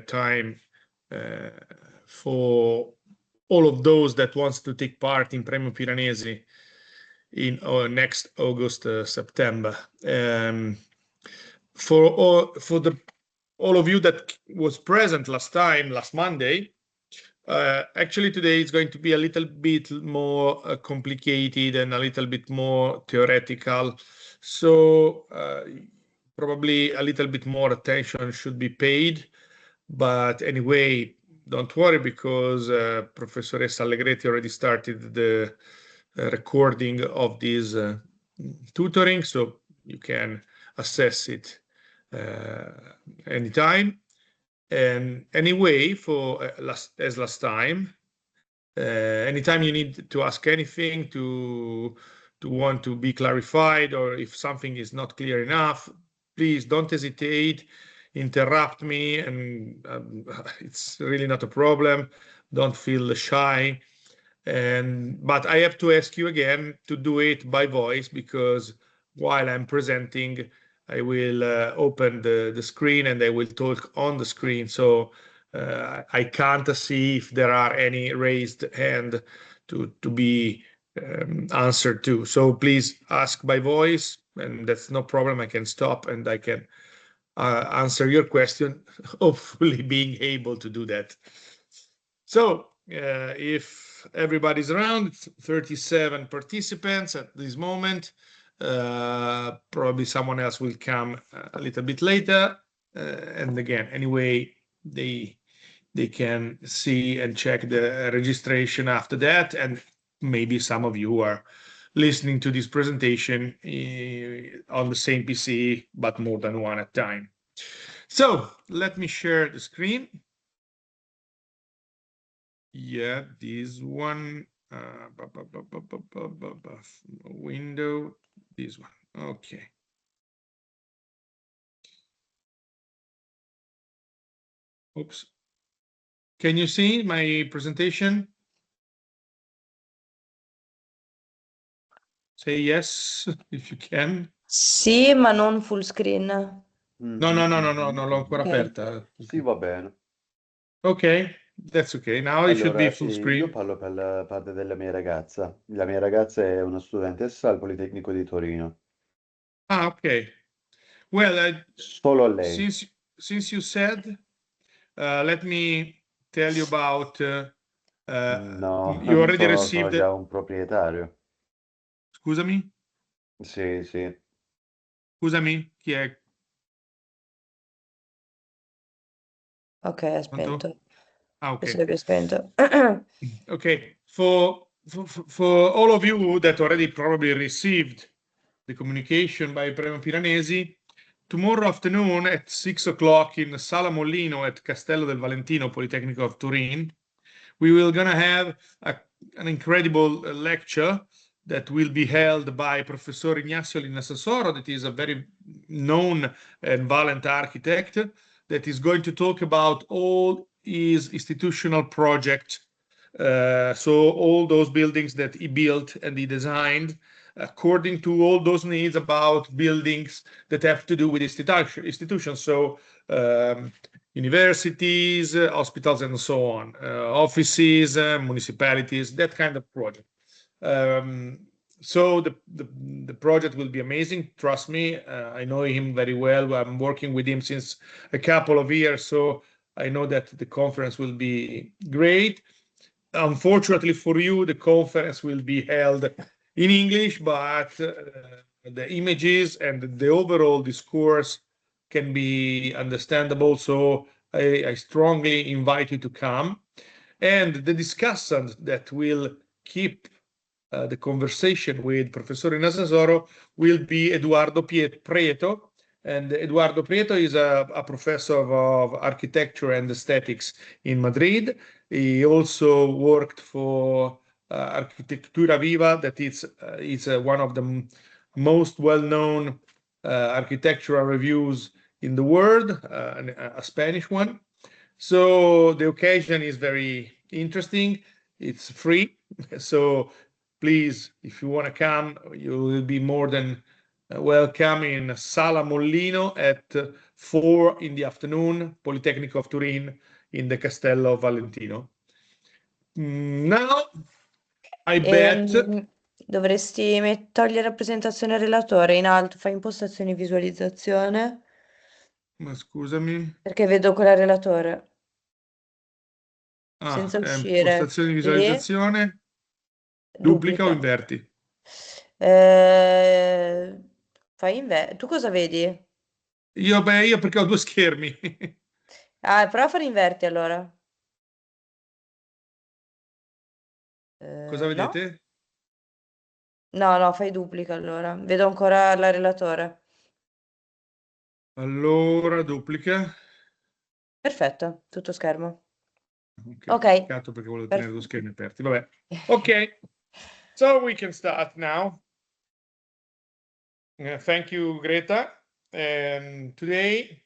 time for all of those that wants to take part in Premio Piranesi in next August, September. For all of you that was present last Monday, actually today is going to be a little bit more complicated and a little bit more theoretical. So probably a little bit more attention should be paid. But anyway, don't worry, because Professoressa Allegretti already started the recording of this tutoring, so you can access it anytime. And anyway, for last time, anytime you need to ask anything, to want to be clarified, or if something is not clear enough, please don't hesitate, interrupt me, and it's really not a problem. Don't feel shy. But I have to ask you again to do it by voice, because while I'm presenting, I will open the screen and I will talk on the screen. So I can't see if there are any raised hand to be answered to. So please ask by voice, and that's no problem. I can stop and I can answer your question, hopefully being able to do that. So if everybody's around, 37 participants at this moment. Probably someone else will come a little bit later. And again, anyway, they can see and check the registration after that. And maybe some of you are listening to this presentation on the same PC, but more than one at a time. So let me share the screen. Yeah, this one, window, this one. Okay. Oops. Can you see my presentation? Say yes if you can. Sì, ma non full screen. No, non l'ho ancora aperta. Sì, va bene. Ok, that's okay. Now it should be full screen. Io parlo per la parte della mia ragazza. La mia ragazza è una studentessa al Politecnico di Torino. Ah, okay. Well, Solo a lei. Since you said, let me tell you about. No, You already received. Sono già un proprietario. Scusami? Sì, sì. Scusami, chi è? Ok, è spento. Ah, okay. Penso che è spento. Okay, for all of you that already probably received the communication by Premio Piranesi, tomorrow afternoon at 6 o'clock in Sala Mollino at Castello del Valentino, Polytechnic of Turin, we will gonna have an incredible lecture that will be held by Professor Ignacio Linnassasoro, that is a very known and valiant architect, that is going to talk about all his institutional projects. So all those buildings that he built and he designed according to all those needs about buildings that have to do with institutions. So universities, hospitals, and so on, offices, municipalities, that kind of project. So the project will be amazing. Trust me, I know him very well. I'm working with him since a couple of years, so I know that the conference will be great. Unfortunately for you, the conference will be held in English, but the images and the overall discourse can be understandable. So I strongly invite you to come. And the discussant that will keep the conversation with Professor Linnassasoro will be Eduardo Prieto. And Eduardo Prieto is a professor of architecture and aesthetics in Madrid. He also worked for Arquitectura Viva, that is one of the most well-known architectural reviews in the world, a Spanish one. So the occasion is very interesting. It's free. So please, if you want to come, you will be more than welcome in Sala Mollino at 4 in the afternoon, Politecnico of Turin in the Castello Valentino. Now, I bet... Dovresti togliere rappresentazione relatore in alto, fai impostazioni visualizzazione. Ma scusami. Perché vedo quella relatore. Ah, Senza uscire. impostazioni di visualizzazione. Duplica o inverti? Fai inverti. Tu cosa vedi? Io perché ho 2 schermi. Prova a fare inverti allora. Cosa vedete? No, fai duplica allora. Vedo ancora la relatore. Allora, duplica. Perfetto, tutto schermo. Ok. Peccato perché volevo tenere 2 schermi aperti. Vabbè. Ok. So we can start now. Thank you, Greta. And today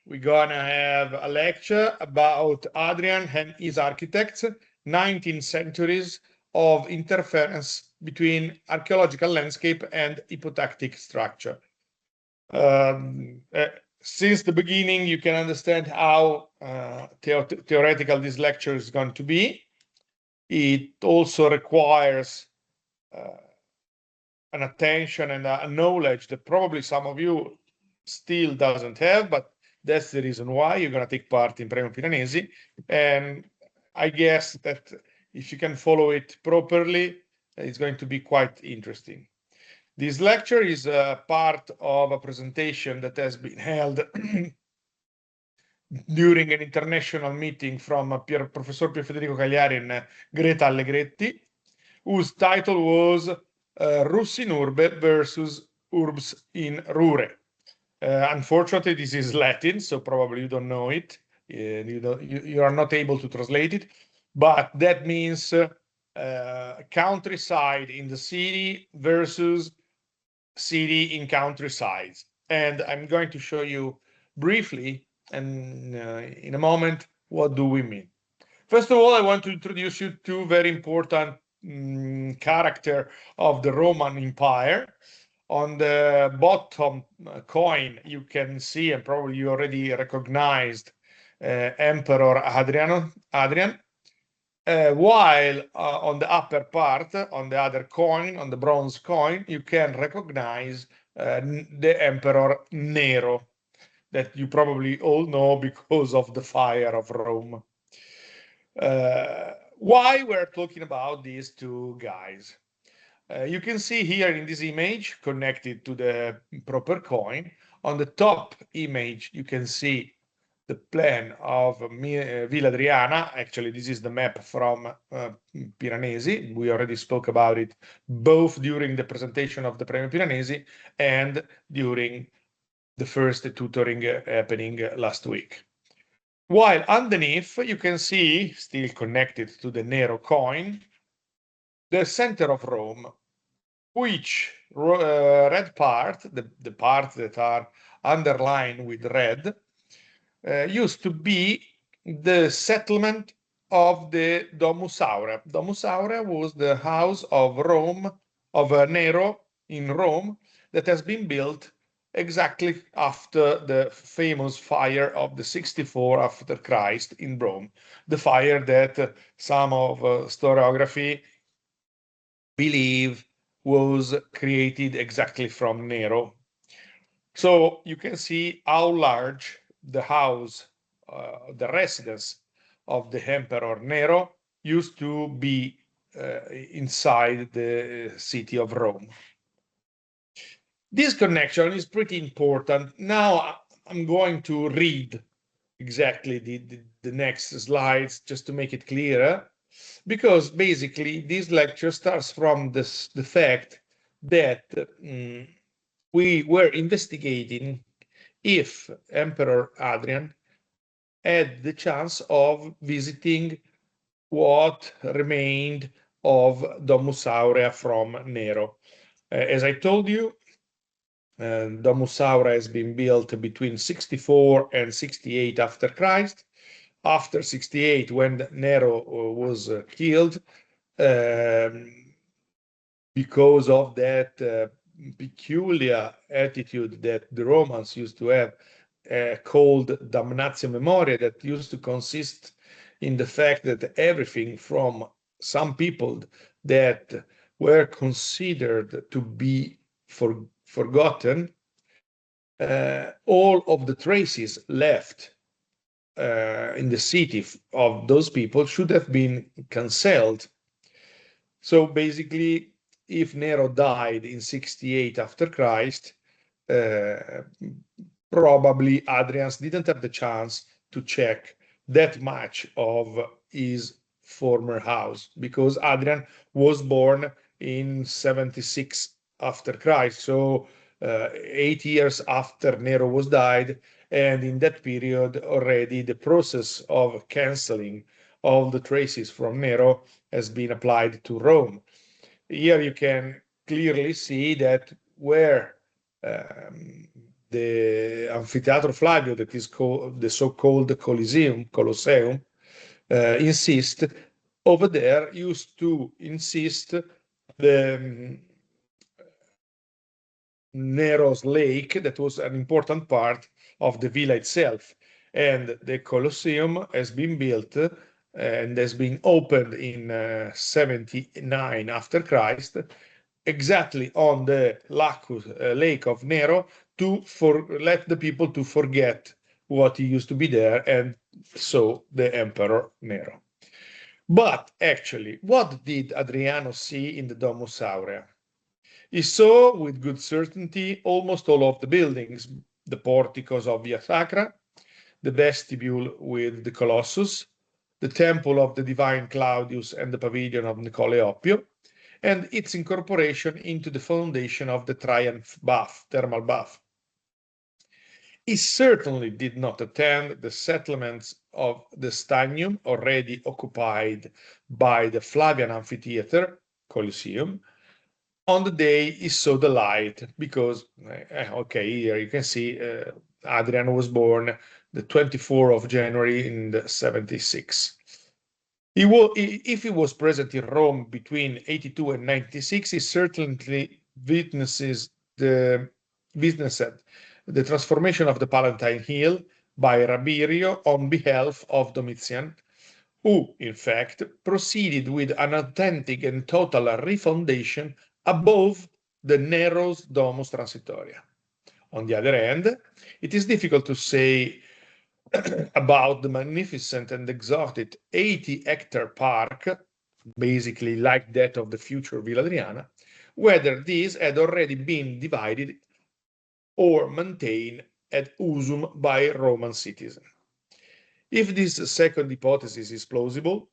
we're gonna have a lecture about Adrian and his architects, 19th centuries of interference between archaeological landscape and hypotactic structure. Since the beginning, you can understand how theoretical this lecture is going to be. It also requires an attention and a knowledge that probably some of you still doesn't have, but that's the reason why you're going to take part in Premio Piranesi. And I guess that if you can follow it properly, it's going to be quite interesting. This lecture is part of a presentation that has been held during an international meeting from Professor Pier Federico Cagliari and Greta Allegretti, whose title was Rus in Urbe versus Urbs in Rure. Unfortunately, this is Latin, so probably you don't know it. You are not able to translate it, but that means countryside in the city versus city in countrysides. And I'm going to show you briefly and in a moment what do we mean. First of all, I want to introduce you two very important character of the Roman Empire. On the bottom coin, you can see, and probably you already recognized, Emperor Adrian. While on the upper part, on the other coin, on the bronze coin, you can recognize the Emperor Nero, that you probably all know because of the fire of Rome. Why we're talking about these two guys? You can see here in this image, connected to the proper coin, on the top image, you can see the plan of Villa Adriana. Actually, this is the map from Piranesi. We already spoke about it both during the presentation of the Premio Piranesi and during the first tutoring happening last week. While underneath, you can see, still connected to the Nero coin, the center of Rome, which red part, the parts that are underlined with red, used to be the settlement of the Domus Aurea. Domus Aurea was the house of Rome, of Nero in Rome, that has been built exactly after the famous fire of the 64 after Christ in Rome, the fire that some of historiography believe was created exactly from Nero. So you can see how large the house, the residence of the Emperor Nero used to be inside the city of Rome. This connection is pretty important. Now I'm going to read exactly the next slides just to make it clearer, because basically this lecture starts from the fact that we were investigating if Emperor Adrian had the chance of visiting what remained of Domus Aurea from Nero. As I told you, Domus Aurea has been built between 64 and 68 after Christ. After 68, when Nero was killed, because of that peculiar attitude that the Romans used to have, called damnatio memoriae, that used to consist in the fact that everything from some people that were considered to be forgotten, all of the traces left in the city of those people should have been cancelled. So basically, if Nero died in 68 after Christ, probably Hadrian didn't have the chance to check that much of his former house, because Hadrian was born in 76 after Christ, so 8 years after Nero was died, and in that period already the process of cancelling all the traces from Nero has been applied to Rome. Here you can clearly see that where the Amphitheatro Flavio, that is called the so-called Colosseum, insist, over there used to insist the Nero's lake, that was an important part of the villa itself. And the Colosseum has been built and has been opened in 79 after Christ, exactly on the lake of Nero, to let the people to forget what used to be there, and so the Emperor Nero. But actually, what did Adriano see in the Domus Aurea? He saw with good certainty almost all of the buildings, the porticos of Via Sacra, the vestibule with the Colossus, the temple of the divine Claudius and the pavilion of Nicole Oppio, and its incorporation into the foundation of the Triumph bath, thermal bath. He certainly did not attend the settlements of the Stadium, already occupied by the Flavian Amphitheater, Colosseum, on the day he saw the light, because, okay, here you can see Adrian was born the 24th of January in the 76. If he was present in Rome between 82 and 96, he certainly witnessed the transformation of the Palatine Hill by Rabirio on behalf of Domitian, who, in fact, proceeded with an authentic and total refoundation above the Nero's Domus Transitoria. On the other hand, it is difficult to say about the magnificent and exotic 80-hectare park, basically like that of the future Villa Adriana, whether these had already been divided or maintained ad usum by Roman citizens. If this second hypothesis is plausible,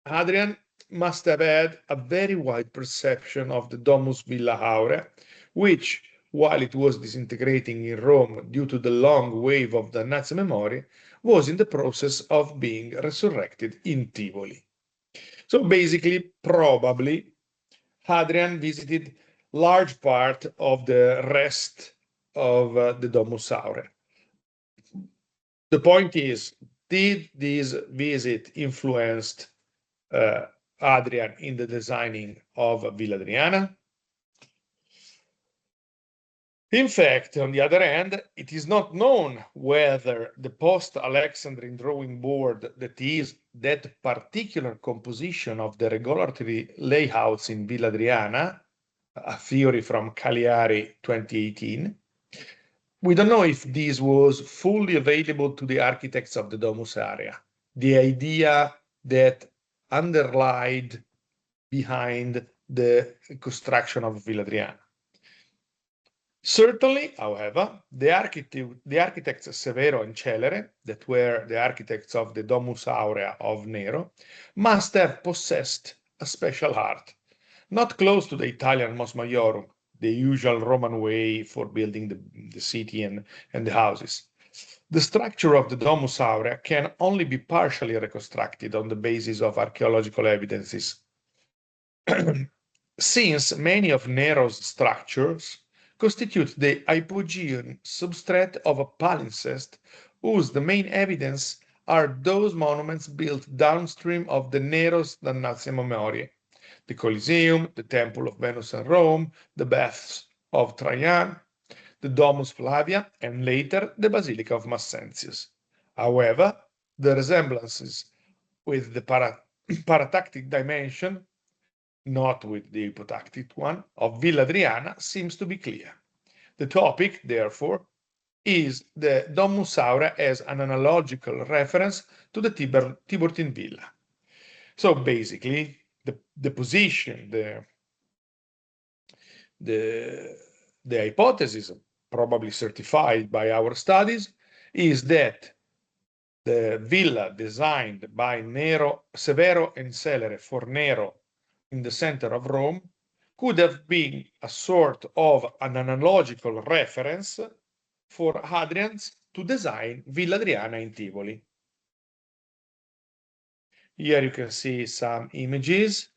Hadrian must have had a very wide perception of the Domus Villa Aurea, which, while it was disintegrating in Rome due to the long wave of damnatio memoriae, was in the process of being resurrected in Tivoli. So basically, probably, Hadrian visited large part of the rest of the Domus Aurea. The point is, did this visit influence Hadrian in the designing of Villa Adriana? In fact, on the other hand, it is not known whether the post-Alexandrine drawing board, that is, that particular composition of the regulatory layouts in Villa Adriana, a theory from Cagliari 2018, we don't know if this was fully available to the architects of the Domus area. The idea that underlied behind the construction of Villa Adriana. Certainly, however, the architects Severo and Celere, that were the architects of the Domus Aurea of Nero, must have possessed a special art, not close to the Italian Mos Maiorum, the usual Roman way for building the city and the houses. The structure of the Domus Aurea can only be partially reconstructed on the basis of archaeological evidences, since many of Nero's structures constitute the hypogean substrate of a palimpsest, whose the main evidence are those monuments built downstream of the Nero's damnatio memoriae, the Colosseum, the Temple of Venus and Rome, the baths of Trajan, the Domus Flavia, and later the Basilica of Maxentius. However, the resemblances with the paratactic dimension, not with the hypotactic one, of Villa Adriana seems to be clear. The topic, therefore, is the Domus Aurea as an analogical reference to the Tiburtine Villa. So basically, the position, the hypothesis, probably certified by our studies, is that the villa designed by Severo and Celere for Nero in the center of Rome could have been a sort of an analogical reference for Hadrian to design Villa Adriana in Tivoli. Here you can see some images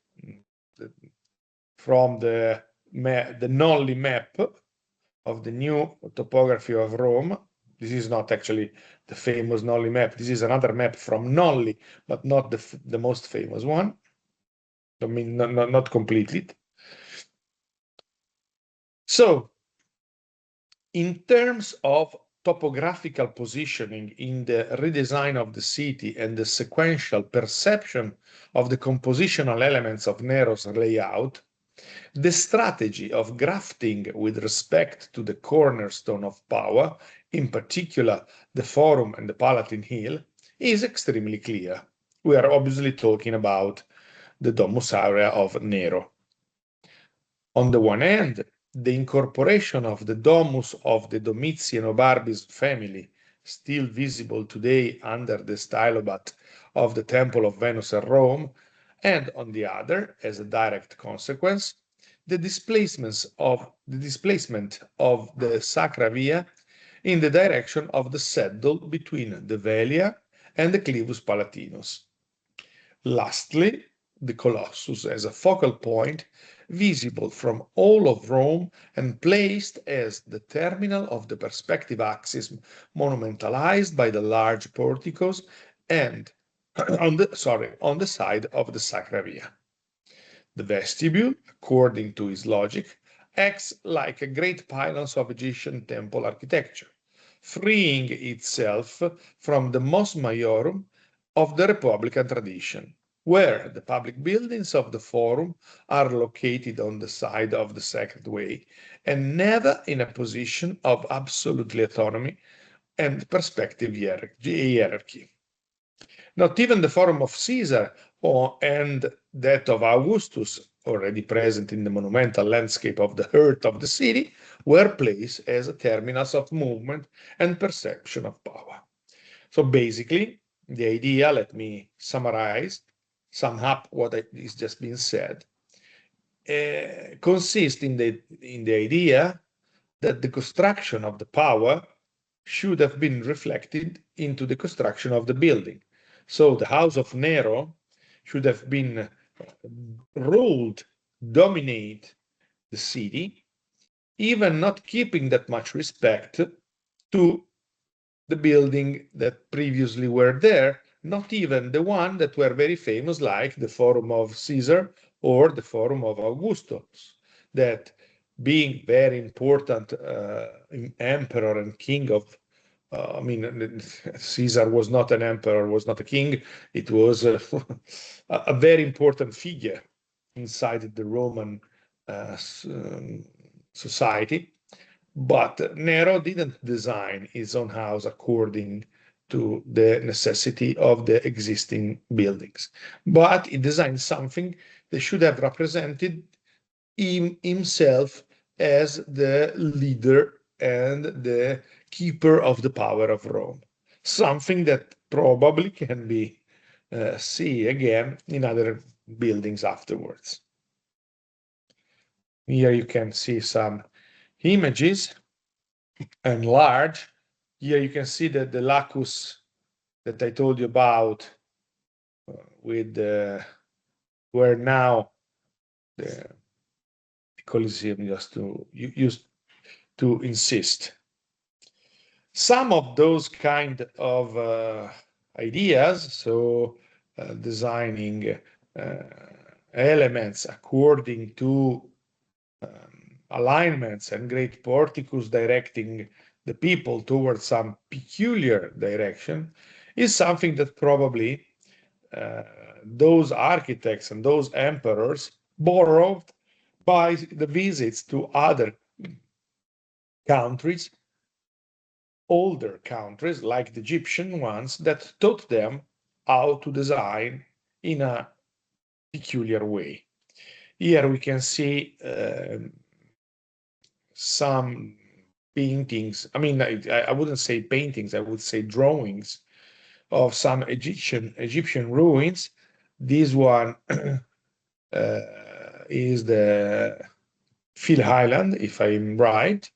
from the Nolli map of the new topography of Rome. This is not actually the famous Nolli map. This is another map from Nolli, but not the most famous one. I mean, not completely. So, in terms of topographical positioning in the redesign of the city and the sequential perception of the compositional elements of Nero's layout, the strategy of grafting with respect to the cornerstone of power, in particular the Forum and the Palatine Hill, is extremely clear. We are obviously talking about the Domus Aurea of Nero. On the one hand, the incorporation of the domus of the Domitian Barbis family, still visible today under the stylobat of the Temple of Venus at Rome, and on the other, as a direct consequence, the displacement of the Sacra Via in the direction of the saddle between the Velia and the Clivus Palatinus. Lastly, the Colossus as a focal point visible from all of Rome and placed as the terminal of the perspective axis monumentalized by the large porticos and on the side of the Sacra Via. The vestibule, according to his logic, acts like a great pylons of Egyptian temple architecture, freeing itself from the mos maiorum of the Republican tradition, where the public buildings of the Forum are located on the side of the Sacred Way and never in a position of absolute autonomy and perspective hierarchy. Not even the Forum of Caesar and that of Augustus, already present in the monumental landscape of the heart of the city, were placed as terminals of movement and perception of power. So basically, the idea, let me sum up what is just been said, consists in the idea that the construction of the power should have been reflected into the construction of the building. So the house of Nero should have been ruled, dominate the city, even not keeping that much respect to the building that previously were there, not even the one that were very famous, like the Forum of Caesar or the Forum of Augustus, that being very important emperor and king of I mean, Caesar was not an emperor, was not a king. It was a very important figure inside the Roman society. But Nero didn't design his own house according to the necessity of the existing buildings, but he designed something that should have represented himself as the leader and the keeper of the power of Rome, something that probably can be seen again in other buildings afterwards. Here you can see some images enlarged. Here you can see that the lacus that I told you about with where now the Colosseum used to insist. Some of those kind of ideas, so designing elements according to alignments and great porticos directing the people towards some peculiar direction is something that probably those architects and those emperors borrowed by the visits to other countries, older countries like the Egyptian ones, that taught them how to design in a peculiar way. Here we can see some paintings. I mean, I wouldn't say paintings, I would say drawings of some Egyptian ruins. This one is the Phil Highland, if I'm right.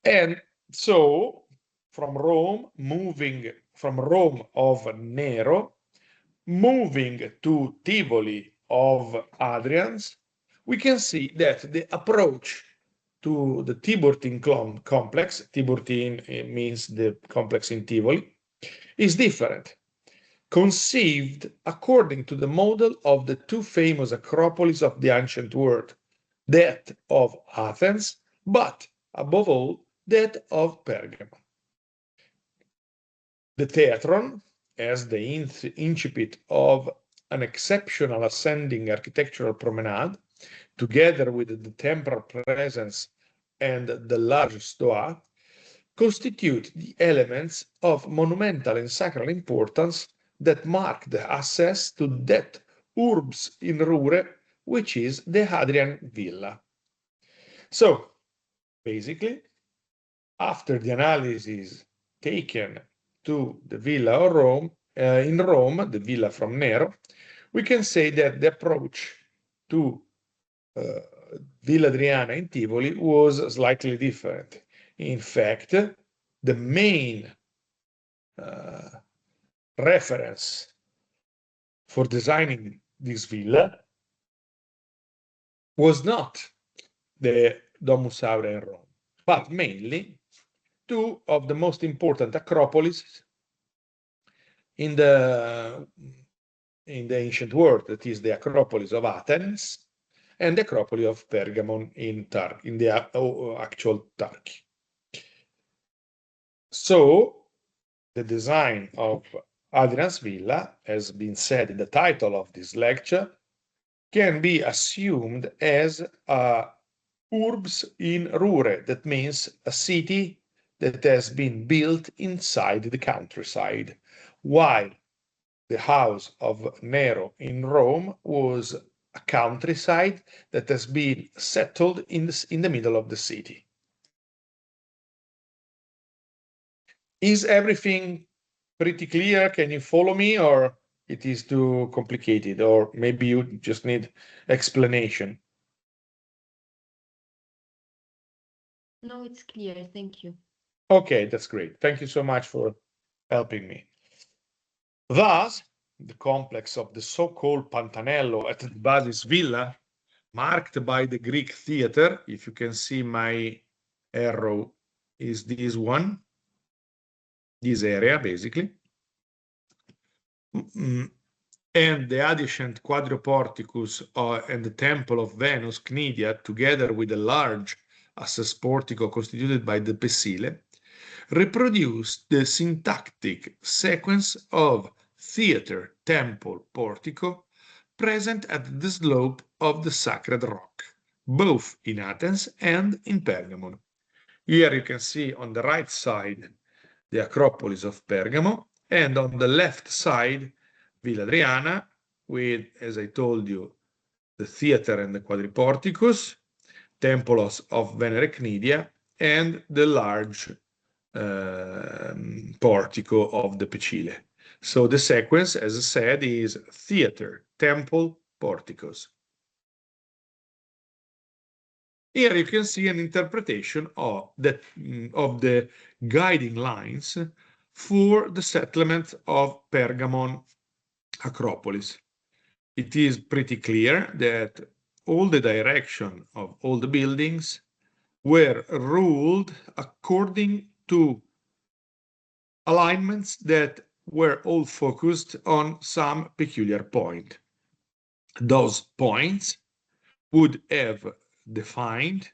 And so from Rome of Nero, moving to Tivoli of Hadrian's, we can see that the approach to the Tiburtine complex, Tiburtine means the complex in Tivoli, is different, conceived according to the model of the two famous acropolis of the ancient world, that of Athens, but above all, that of Pergamon. The Theatron, as the incipit of an exceptional ascending architectural promenade, together with the temporal presence and the large stoa, constitute the elements of monumental and sacral importance that mark the access to that urbs in rure, which is the Hadrian Villa. So, basically, after the analysis taken to the Villa of Rome, in Rome, the Villa from Nero, we can say that the approach to Villa Adriana in Tivoli was slightly different. In fact, the main reference for designing this villa was not the Domus Aurea in Rome, but mainly two of the most important acropolis in the ancient world, that is the Acropolis of Athens and the Acropolis of Pergamon in the actual Turkey. So the design of Hadrian's Villa, as been said in the title of this lecture, can be assumed as a urbs in rure, that means a city that has been built inside the countryside, while the house of Nero in Rome was a countryside that has been settled in the middle of the city. Is everything pretty clear? Can you follow me, or it is too complicated, or maybe you just need explanation? No, it's clear. Thank you. Okay, that's great. Thank you so much for helping me. Thus, the complex of the so-called Pantanello at the Basis Villa, marked by the Greek theater, if you can see my arrow, is this one, this area, basically. And the adjacent quadriporticus and the Temple of Venus, Cnidia, together with a large access portico constituted by the Pesile, reproduce the syntactic sequence of theater, temple, portico present at the slope of the sacred rock, both in Athens and in Pergamon. Here you can see on the right side the Acropolis of Pergamo, and on the left side Villa Adriana, with, as I told you, the theater and the quadriporticus, temples of Venere Cnidia, and the large portico of the Pesile. So the sequence, as I said, is theater, temple, porticos. Here you can see an interpretation of the guiding lines for the settlement of Pergamon Acropolis. It is pretty clear that all the direction of all the buildings were ruled according to alignments that were all focused on some peculiar point. Those points would have defined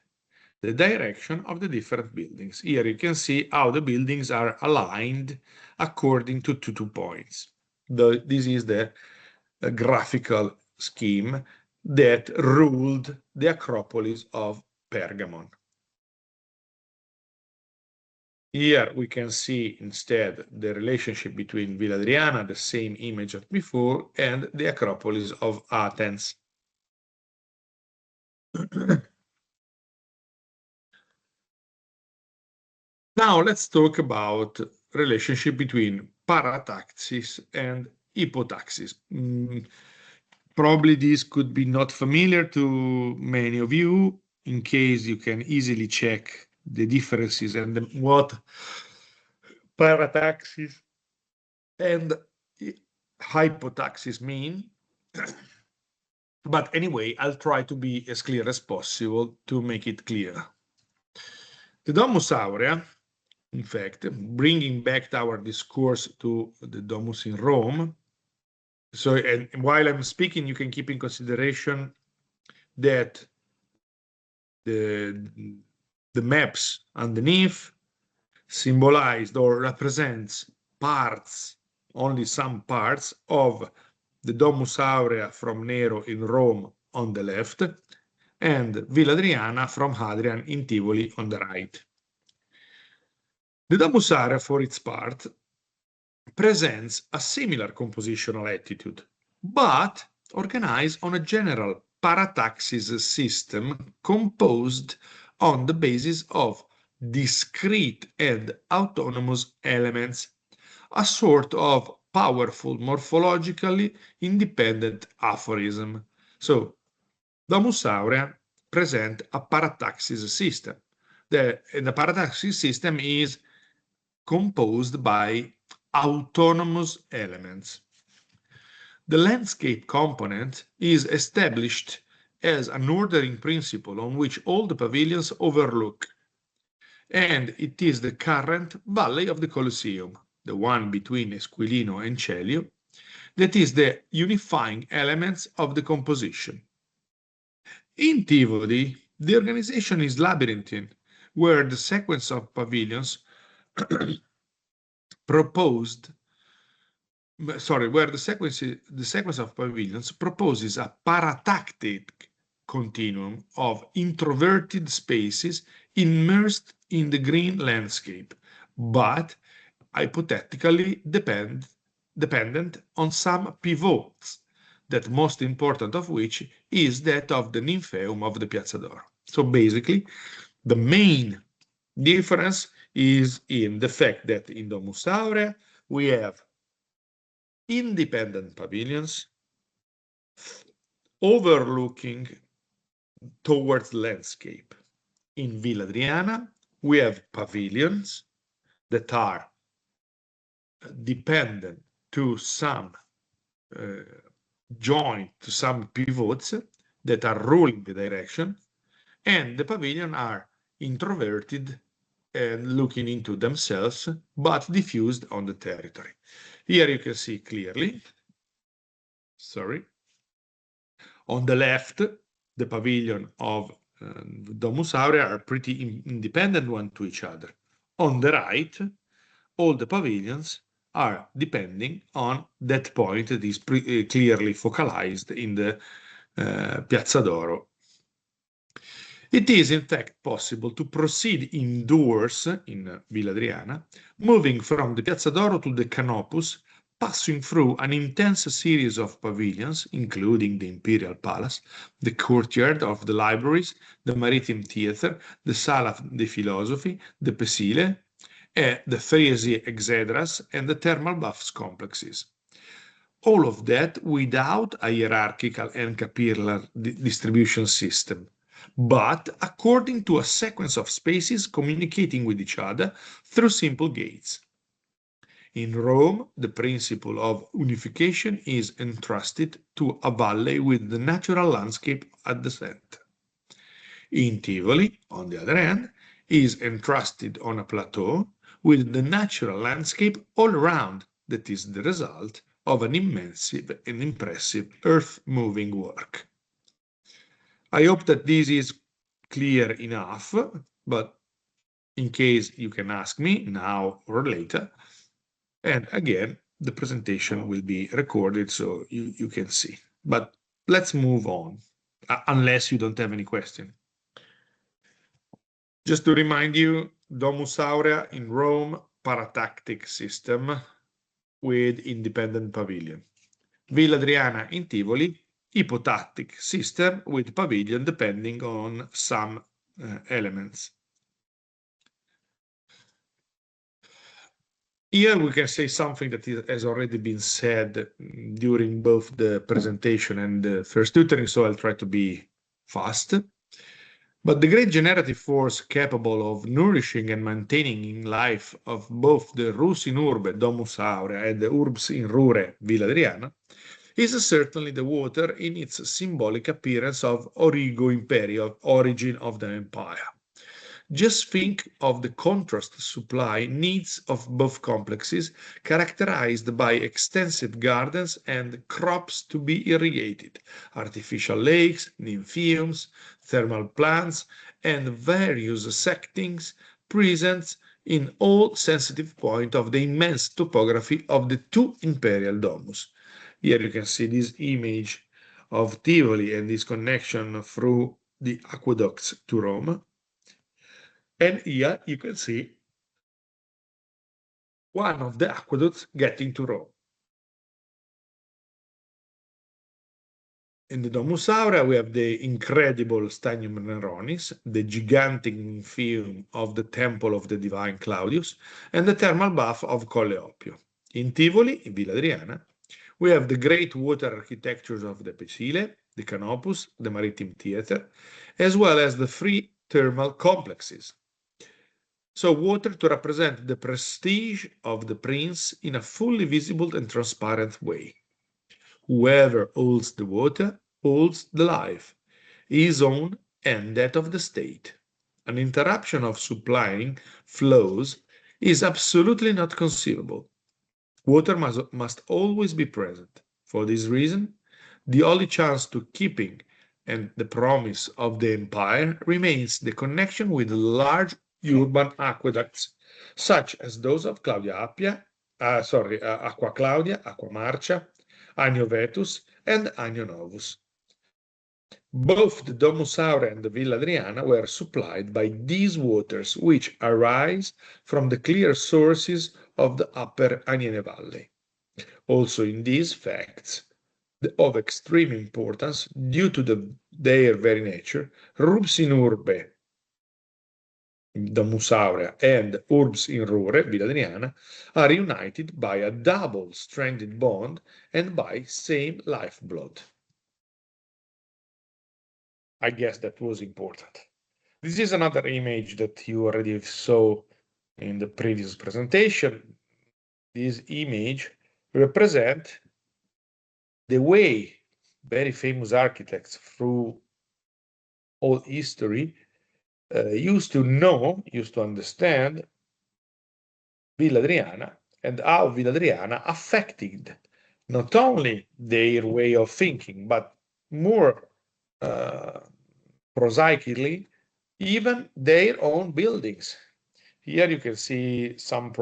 the direction of the different buildings. Here you can see how the buildings are aligned according to 2 points. This is the graphical scheme that ruled the Acropolis of Pergamon. Here we can see instead the relationship between Villa Adriana, the same image as before, and the Acropolis of Athens. Now let's talk about relationship between parataxis and hypotaxis. Probably this could be not familiar to many of you. In case you can easily check the differences and what parataxis and hypotaxis mean. But anyway, I'll try to be as clear as possible to make it clear. The Domus Aurea, in fact, bringing back our discourse to the Domus in Rome. So, and while I'm speaking, you can keep in consideration that the maps underneath symbolized or represents parts, only some parts of the Domus Aurea from Nero in Rome on the left, and Villa Adriana from Hadrian in Tivoli on the right. The Domus Aurea, for its part, presents a similar compositional attitude, but organized on a general parataxis system composed on the basis of discrete and autonomous elements, a sort of powerful morphologically independent aphorism. So, Domus Aurea presents a parataxis system. The parataxis system is composed by autonomous elements. The landscape component is established as an ordering principle on which all the pavilions overlook, and it is the current valley of the Colosseum, the one between Esquilino and Celio, that is the unifying elements of the composition. In Tivoli, the organization is labyrinthine, where the sequence of pavilions where the sequence of pavilions proposes a paratactic continuum of introverted spaces immersed in the green landscape, but hypothetically dependent on some pivots, that most important of which is that of the Nymphaeum of the Piazza d'Oro. So basically, the main difference is in the fact that in Domus Aurea we have independent pavilions overlooking towards the landscape. In Villa Adriana, we have pavilions that are dependent to some joint, to some pivots that are ruling the direction, and the pavilion are introverted and looking into themselves, but diffused on the territory. Here you can see clearly, on the left, the pavilion of Domus Aurea are pretty independent one to each other. On the right, all the pavilions are depending on that point that is clearly focalized in the Piazza d'Oro. It is, in fact, possible to proceed indoors in Villa Adriana, moving from the Piazza d'Oro to the Canopus, passing through an intense series of pavilions, including the Imperial Palace, the courtyard of the libraries, the Maritime Theatre, the Sala dei Filosofi, the Pesile, the Fresi Exedras, and the thermal baths complexes. All of that without a hierarchical and capillar distribution system, but according to a sequence of spaces communicating with each other through simple gates. In Rome, the principle of unification is entrusted to a valley with the natural landscape at the center. In Tivoli, on the other hand, is entrusted on a plateau with the natural landscape all around that is the result of an immense and impressive earth-moving work. I hope that this is clear enough, but in case you can ask me now or later. And again, the presentation will be recorded so you can see. But let's move on, unless you don't have any question. Just to remind you, Domus Aurea in Rome, paratactic system with independent pavilion. Villa Adriana in Tivoli, hypotactic system with pavilion depending on some elements. Here we can say something that has already been said during both the presentation and the first tutoring, so I'll try to be fast. But the great generative force capable of nourishing and maintaining in life of both the Rus in Urbe, Domus Aurea, and the Urbs in Rure, Villa Adriana, is certainly the water in its symbolic appearance of Origo Imperial, origin of the empire. Just think of the contrast supply needs of both complexes, characterized by extensive gardens and crops to be irrigated, artificial lakes, nymphaeums, thermal plants, and various sectings present in all sensitive points of the immense topography of the two imperial domus. Here you can see this image of Tivoli and this connection through the aqueducts to Rome. And here you can see one of the aqueducts getting to Rome. In the Domus Aurea, we have the incredible Stadium Neronis, the gigantic nymphaeum of the Temple of the Divine Claudius, and the thermal bath of Colle Oppio. In Tivoli, in Villa Adriana, we have the great water architectures of the Pesile, the Canopus, the Maritime Theatre, as well as the three thermal complexes. So water to represent the prestige of the prince in a fully visible and transparent way. Whoever holds the water holds the life, his own and that of the state. An interruption of supplying flows is absolutely not conceivable. Water must always be present. For this reason, the only chance to keeping and the promise of the empire remains the connection with large urban aqueducts, such as those of Aqua Claudia, Aqua Marcia, Agno Vetus, and Agno Novus. Both the Domus Aurea and the Villa Adriana were supplied by these waters, which arise from the clear sources of the upper Aniene Valley. Also in these facts, of extreme importance, due to their very nature, Rubs in Urbe, Domus Aurea, and Urbs in Rure, Villa Adriana, are united by a double-stranded bond and by same lifeblood. I guess that was important. This is another image that you already saw in the previous presentation. This image represents the way very famous architects through all history used to understand Villa Adriana and how Villa Adriana affected not only their way of thinking, but more prosaically, even their own buildings. Here you can see some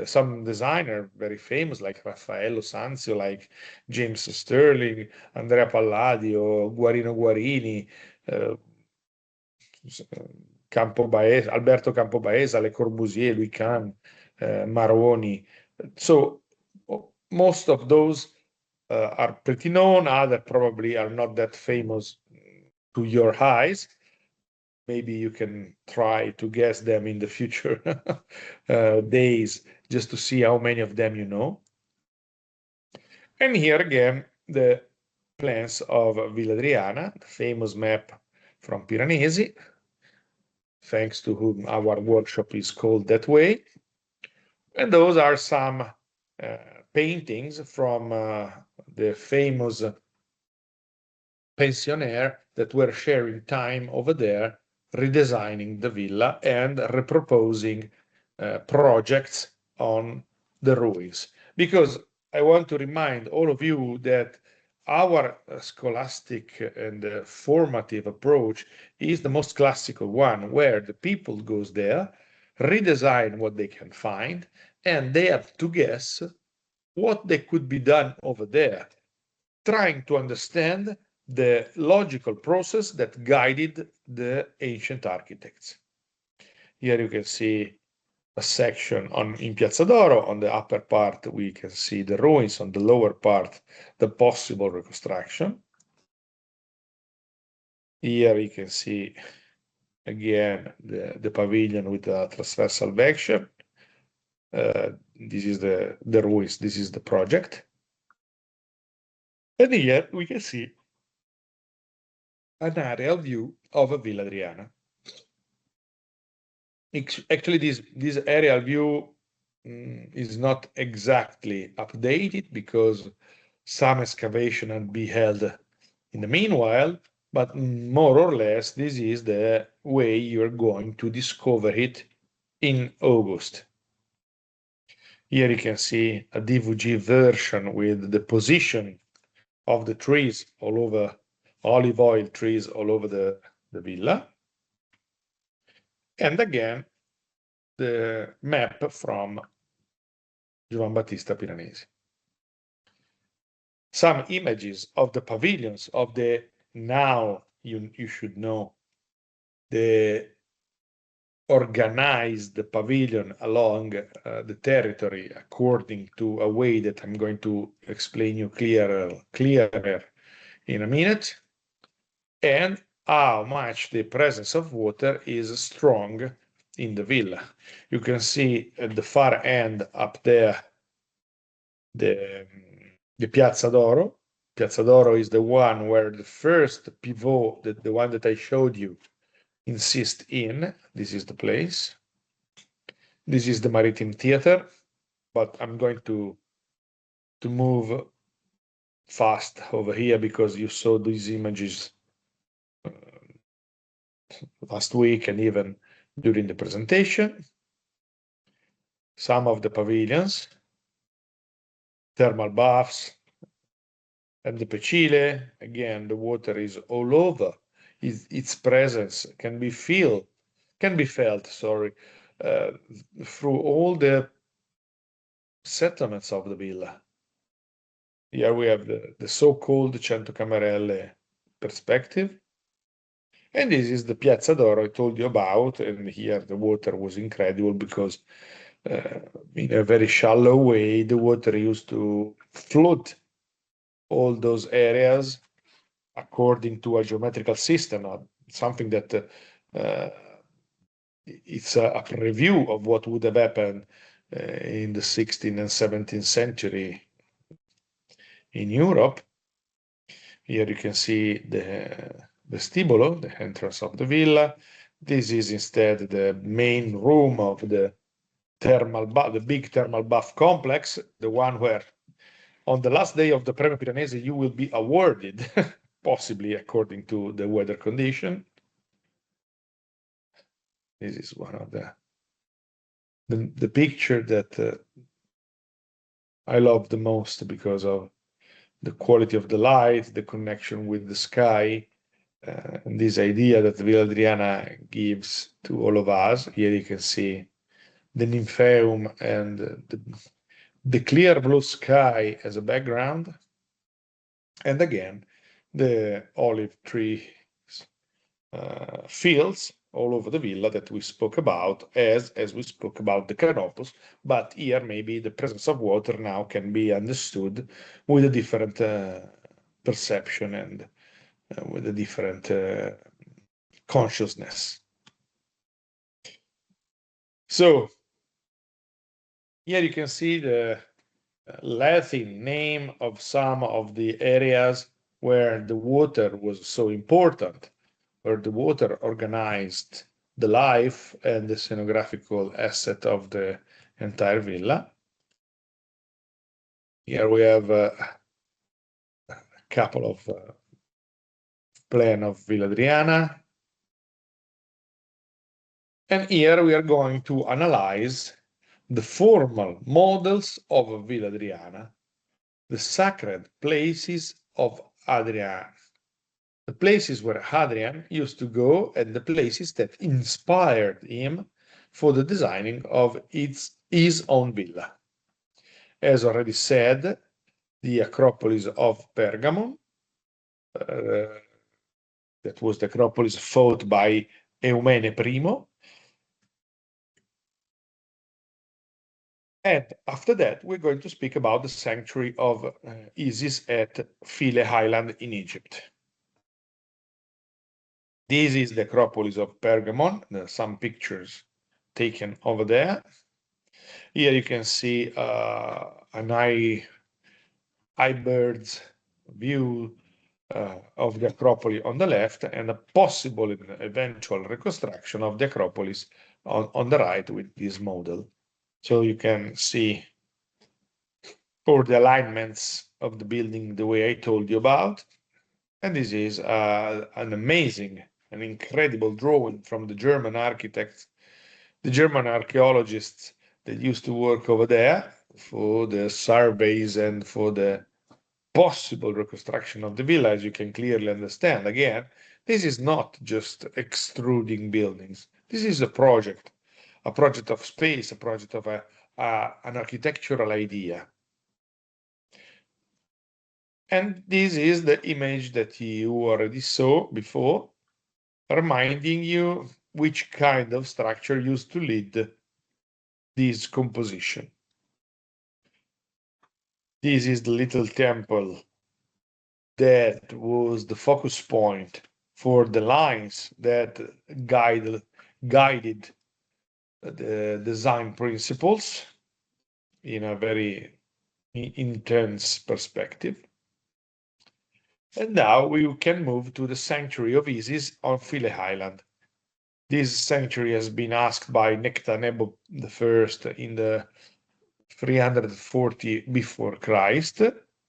some designer very famous like Raffaello Sanzio, like James Sterling, Andrea Palladio, Guarino Guarini, Alberto Campobaesa, Le Corbusier, Louis Kahn, Maroni. So most of those are pretty known, others probably are not that famous to your eyes. Maybe you can try to guess them in the future days just to see how many of them you know. And here again, the plans of Villa Adriana, the famous map from Piranesi, thanks to whom our workshop is called that way. And those are some paintings from the famous pensionaire that were sharing time over there, redesigning the villa and reproposing projects on the ruins. Because I want to remind all of you that our scholastic and formative approach is the most classical one, where the people goes there, redesign what they can find, and they have to guess what they could be done over there, trying to understand the logical process that guided the ancient architects. Here you can see a section in Piazza d'Oro. On the upper part, we can see the ruins. On the lower part, the possible reconstruction. Here you can see again the pavilion with the transversal section. This is the ruins. This is the project. And here we can see an aerial view of Villa Adriana. Actually, this aerial view is not exactly updated because some excavation had been held in the meanwhile, but more or less this is the way you're going to discover it in August. Here you can see a DVG version with the position of the trees all over, olive oil trees all over the villa. And again, the map from Giovan Battista Piranesi. Some images of the pavilions of the, now you should know, the organized pavilion along the territory according to a way that I'm going to explain you clearer in a minute, and how much the presence of water is strong in the villa. You can see at the far end up there the Piazza d'Oro. Piazza d'Oro is the one where the first pivot, the one that I showed you, insist in. This is the place. This is the Maritime Theater, but I'm going to move fast over here because you saw these images last week and even during the presentation. Some of the pavilions, thermal baths, and the Pecile. Again, the water is all over. Its presence can be felt, through all the settlements of the villa. Here we have the so-called Cento Camerelle perspective. And this is the Piazza d'Oro I told you about. And here the water was incredible because in a very shallow way, the water used to flood all those areas according to a geometrical system, something that it's a preview of what would have happened in the 16th and 17th century in Europe. Here you can see the vestibolo, the entrance of the villa. This is instead the main room of the thermal bath, the big thermal bath complex, the one where on the last day of the Premio Piranesi you will be awarded, possibly according to the weather condition. This is one of the picture that I love the most because of the quality of the light, the connection with the sky, and this idea that Villa Adriana gives to all of us. Here you can see the Nymphaeum and the clear blue sky as a background. And again, the olive tree fields all over the villa that we spoke about as we spoke about the Canopus, but here maybe the presence of water now can be understood with a different perception and with a different consciousness. So here you can see the Latin name of some of the areas where the water was so important, where the water organized the life and the scenographical asset of the entire villa. Here we have a couple of plan of Villa Adriana. And here we are going to analyze the formal models of Villa Adriana the sacred places of Hadrian, the places where Hadrian used to go and the places that inspired him for the designing of his own villa. As already said, the Acropolis of Pergamon, that was the Acropolis fought by Eumene I. And after that, we're going to speak about the sanctuary of Isis at Philae Island in Egypt. This is the Acropolis of Pergamon. There are some pictures taken over there. Here you can see an eye bird's view of the Acropolis on the left and a possible eventual reconstruction of the Acropolis on the right with this model. So you can see all the alignments of the building the way I told you about. And this is an amazing, an incredible drawing from the German architects, the German archaeologists that used to work over there for the surveys and for the possible reconstruction of the villa. As you can clearly understand, again, this is not just extruding buildings. This is a project of space, a project of an architectural idea. And this is the image that you already saw before, reminding you which kind of structure used to lead this composition. This is the little temple that was the focus point for the lines that guided the design principles in a very intense perspective. And now we can move to the sanctuary of Isis on Philae Island. This sanctuary has been asked by Nectanebo I in the 340 before Christ,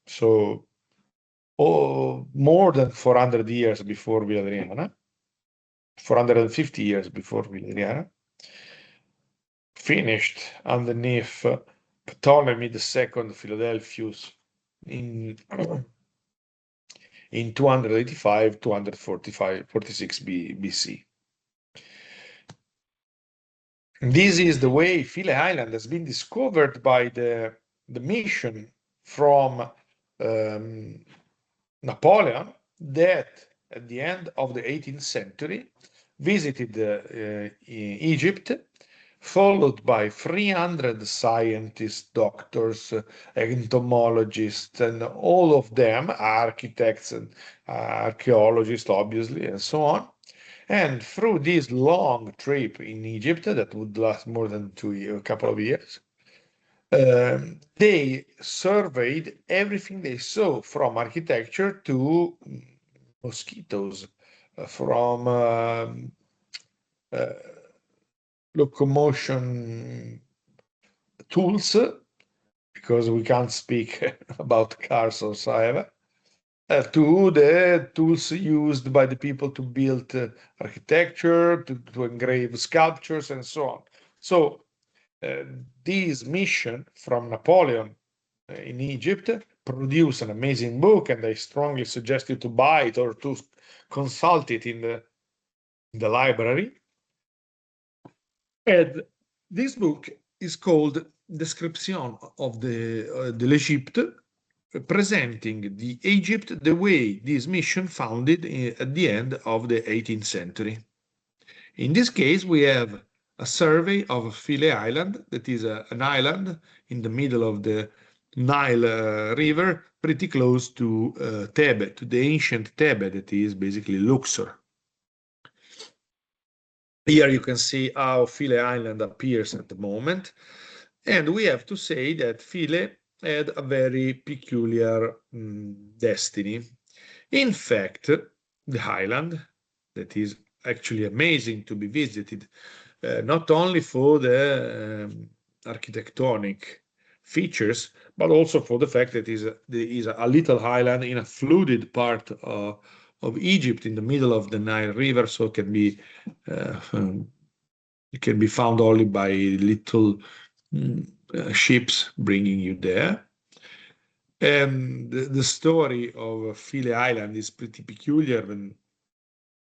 so more than 400 years before Villa Adriana, 450 years before Villa Adriana, finished underneath Ptolemy II Philadelphus in 285, 46 BC. This is the way Philae Island has been discovered by the mission from Napoleon, that at the end of the 18th century visited Egypt, followed by 300 scientists, doctors, entomologists, and all of them, architects and archaeologists, obviously, and so on. And through this long trip in Egypt that would last more than a couple of years, they surveyed everything they saw, from architecture to mosquitoes, from locomotion tools, because we can't speak about cars whatsoever, to the tools used by the people to build architecture, to engrave sculptures, and so on. So this mission from Napoleon in Egypt produced an amazing book, and I strongly suggest you to buy it or to consult it in the library. And this book is called Description of de l'Egypte, presenting the Egypt the way this mission founded at the end of the 18th century. In this case, we have a survey of Philae Island, that is an island in the middle of the Nile River, pretty close to Thebe, to the ancient Thebe, that is basically Luxor. Here you can see how Philae Island appears at the moment. And we have to say that Philae had a very peculiar destiny. In fact, the island, that is actually amazing to be visited, not only for the architectonic features, but also for the fact that there is a little island in a flooded part of Egypt in the middle of the Nile River, so it can be found only by little ships bringing you there. And the story of Philae Island is pretty peculiar,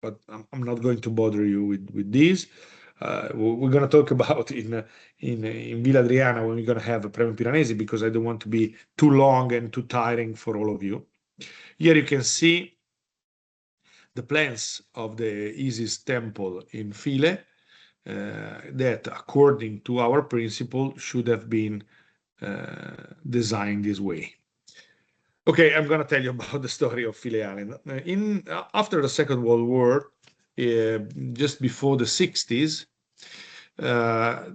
but I'm not going to bother you with this. We're going to talk about in Villa Adriana when we're going to have a Premium Piranesi, because I don't want to be too long and too tiring for all of you. Here you can see the plans of the Isis temple in Philae that, according to our principle, should have been designed this way. Okay, I'm going to tell you about the story of Philae Island. After the Second World War, just before the 60s,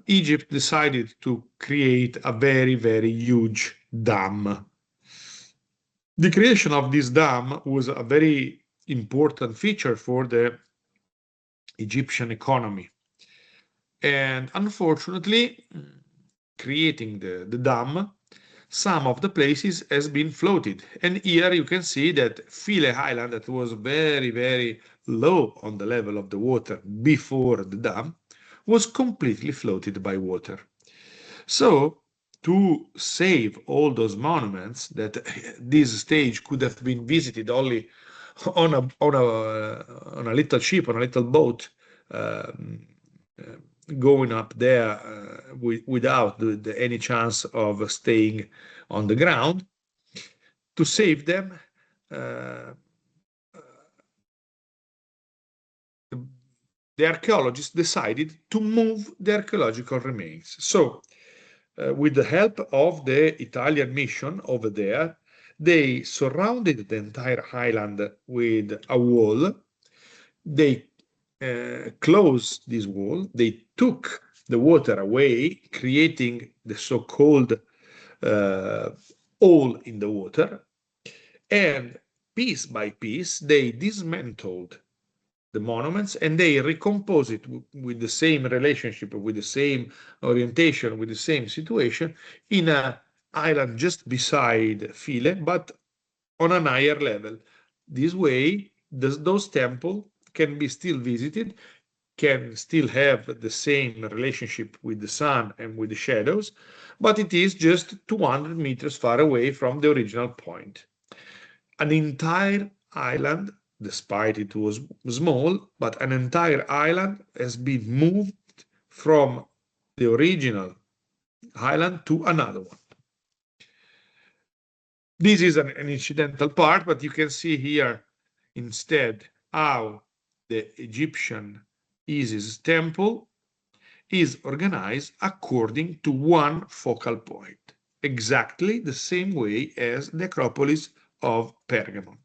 Egypt decided to create a very, very huge dam. The creation of this dam was a very important feature for the Egyptian economy. And unfortunately, creating the dam, some of the places has been floated. And here you can see that Philae Island, that was very, very low on the level of the water before the dam, was completely floated by water. So, to save all those monuments that at this stage could have been visited only on a little ship, on a little boat, going up there without any chance of staying on the ground, to save them, the archaeologists decided to move the archaeological remains. So, with the help of the Italian mission over there, they surrounded the entire island with a wall. They closed this wall. They took the water away, creating the so-called hole in the water. And piece by piece, they dismantled the monuments and they recompose it with the same relationship, with the same orientation, with the same situation in an island just beside Philae, but on a higher level. This way, those temples can be still visited, can still have the same relationship with the sun and with the shadows, but it is just 200 meters far away from the original point. An entire island, despite it was small, but an entire island has been moved from the original island to another one. This is an incidental part, but you can see here instead how the Egyptian Isis temple is organized according to one focal point, exactly the same way as the Acropolis of Pergamon.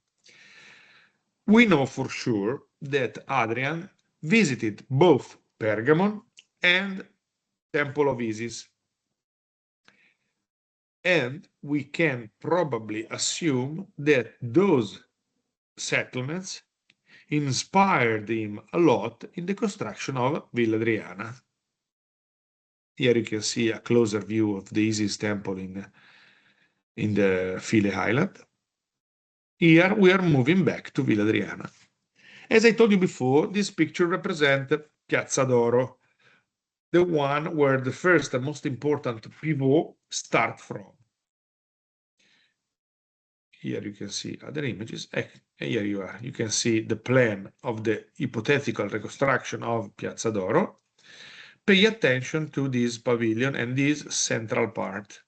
We know for sure that Hadrian visited both Pergamon and Temple of Isis. And we can probably assume that those settlements inspired him a lot in the construction of Villa Adriana. Here you can see a closer view of the Isis temple in the Philae Island. Here we are moving back to Villa Adriana. As I told you before, this picture represents Piazza d'Oro, the one where the first and most important pivot start from. Here you can see other images. Here you are. You can see the plan of the hypothetical reconstruction of Piazza d'Oro. Pay attention to this pavilion and this central part.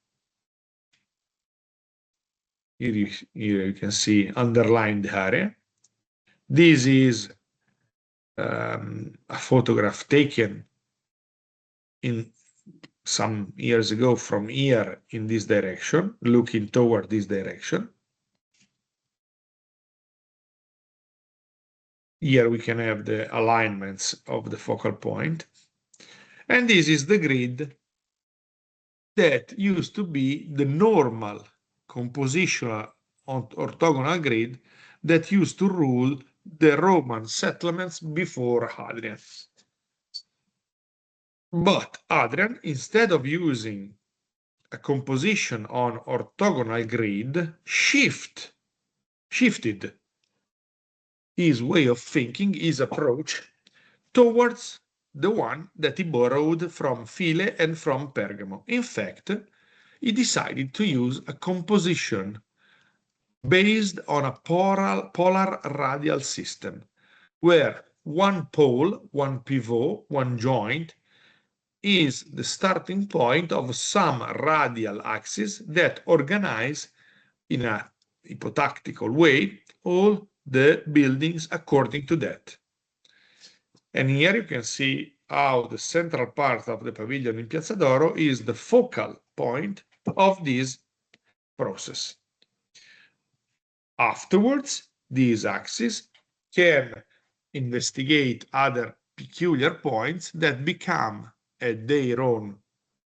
Here you can see underlined area. This is a photograph taken in some years ago from here in this direction, looking toward this direction. Here we can have the alignments of the focal point. And this is the grid that used to be the normal compositional orthogonal grid that used to rule the Roman settlements before Hadrian. But Hadrian, instead of using a composition on orthogonal grid, shifted his way of thinking, his approach, towards the one that he borrowed from Philae and from Pergamon. In fact, he decided to use a composition based on a polar radial system, where one pole, one pivot, one joint is the starting point of some radial axis that organize in a hypotactical way all the buildings according to that. And here you can see how the central part of the pavilion in Piazza d'Oro is the focal point of this process. Afterwards, these axes can investigate other peculiar points that become, at their own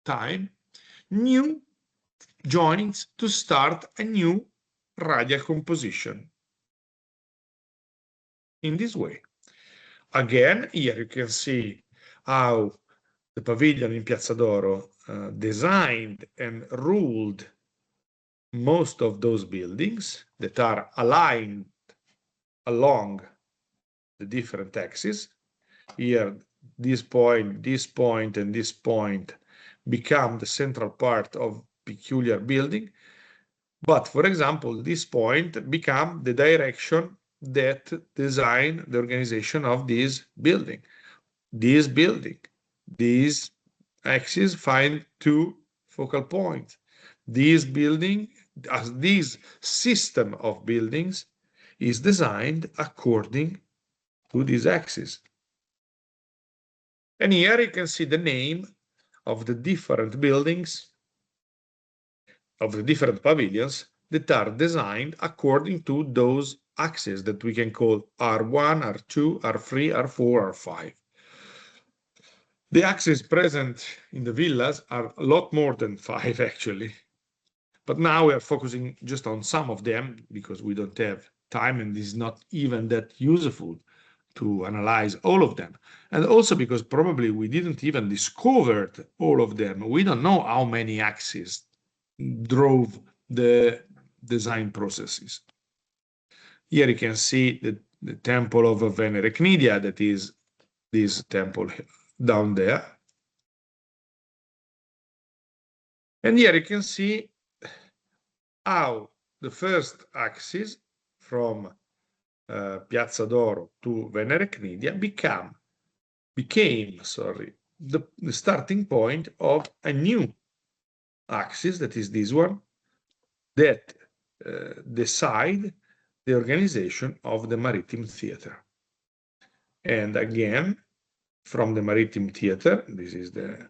time, new joints to start a new radial composition. In this way. Again, here you can see how the pavilion in Piazza d'Oro designed and ruled most of those buildings that are aligned along the different axes. Here, this point, and this point become the central part of peculiar building. But for example, this point become the direction that design the organization of this building. This axis find two focal points. This building, as this system of buildings, is designed according to this axis. And here you can see the name of the different buildings, of the different pavilions that are designed according to those axes that we can call R1, R2, R3, R4, R5. The axes present in the villas are a lot more than 5 actually. But now we are focusing just on some of them because we don't have time and it's not even that useful to analyze all of them. And also because probably we didn't even discover all of them. We don't know how many axes drove the design processes. Here you can see the temple of Venere Cnidia, that is this temple down there. And here you can see how the first axis from Piazza d'Oro to Venere Cnidia became the starting point of a new axis, that is this one, that decide the organization of the Maritime Theater. And again, from the Maritime Theater, this is the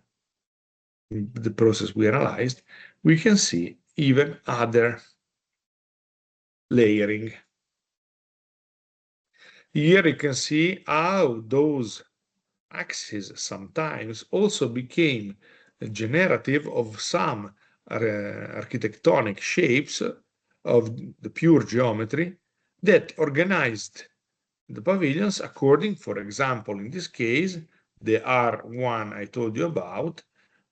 process we analyzed, we can see even other layering. Here you can see how those axes sometimes also became generative of some architectonic shapes of the pure geometry that organized the pavilions according, for example, in this case, the R1 I told you about,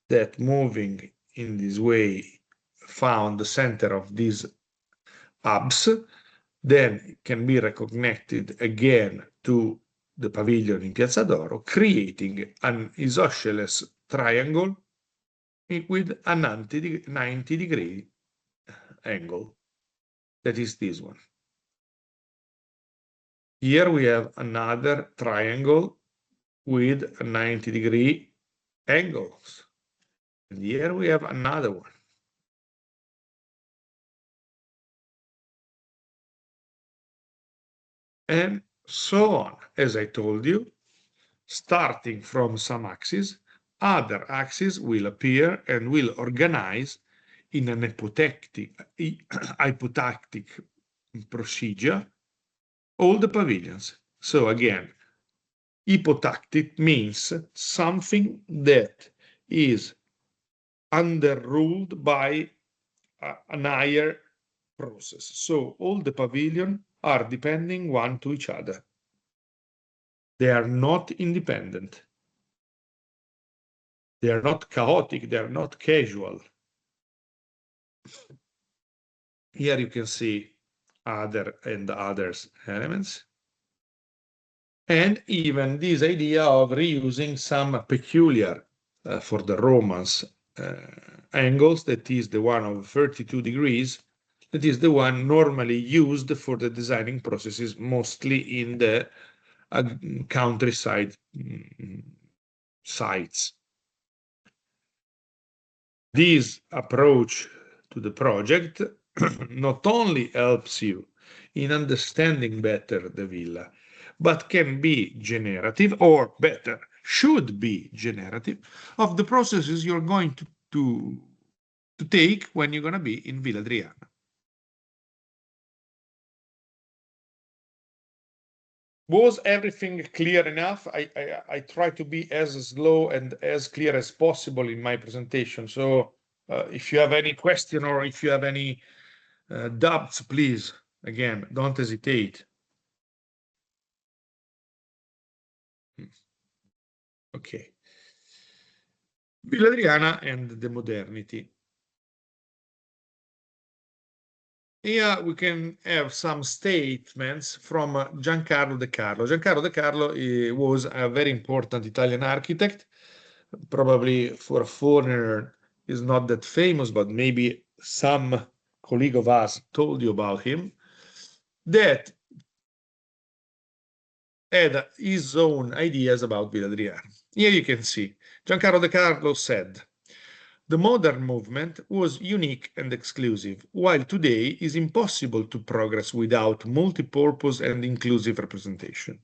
that moving in this way found the center of these hubs, then can be reconnected again to the pavilion in Piazza d'Oro, creating an isosceles triangle with a 90-degree angle. That is this one. Here we have another triangle with a 90-degree angles. And here we have another one. And so on. As I told you, starting from some axis, other axes will appear and will organize in an hypotactic procedure all the pavilions. So again, hypotactic means something that is underruled by an higher process. So all the pavilions are depending one to each other. They are not independent. They are not chaotic. They are not casual. Here you can see other and others elements. And even this idea of reusing some peculiar, for the Romans, angles, that is the one of 32 degrees, that is the one normally used for the designing processes, mostly in the countryside sites. This approach to the project not only helps you in understanding better the villa, but can be generative, or better, should be generative, of the processes you're going to take when you're going to be in Villa Adriana. Was everything clear enough? I try to be as slow and as clear as possible in my presentation. So if you have any question or if you have any doubts, please, again, don't hesitate. Okay. Villa Adriana and the modernity. Here we can have some statements from Giancarlo De Carlo. Giancarlo De Carlo was a very important Italian architect. Probably for a foreigner is not that famous, but maybe some colleague of us told you about him, that had his own ideas about Villa Adriana. Here you can see, Giancarlo De Carlo said, the modern movement was unique and exclusive, while today is impossible to progress without multi-purpose and inclusive representation.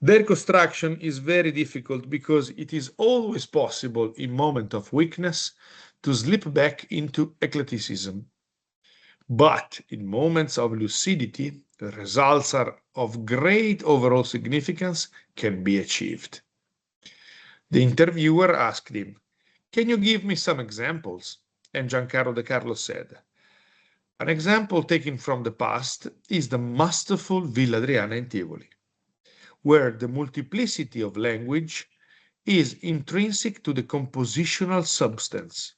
Their construction is very difficult because it is always possible in moments of weakness to slip back into eclecticism. But in moments of lucidity, the results are of great overall significance can be achieved. The interviewer asked him, can you give me some examples? And Giancarlo De Carlo said, an example taken from the past is the masterful Villa Adriana in Tivoli, where the multiplicity of language is intrinsic to the compositional substance.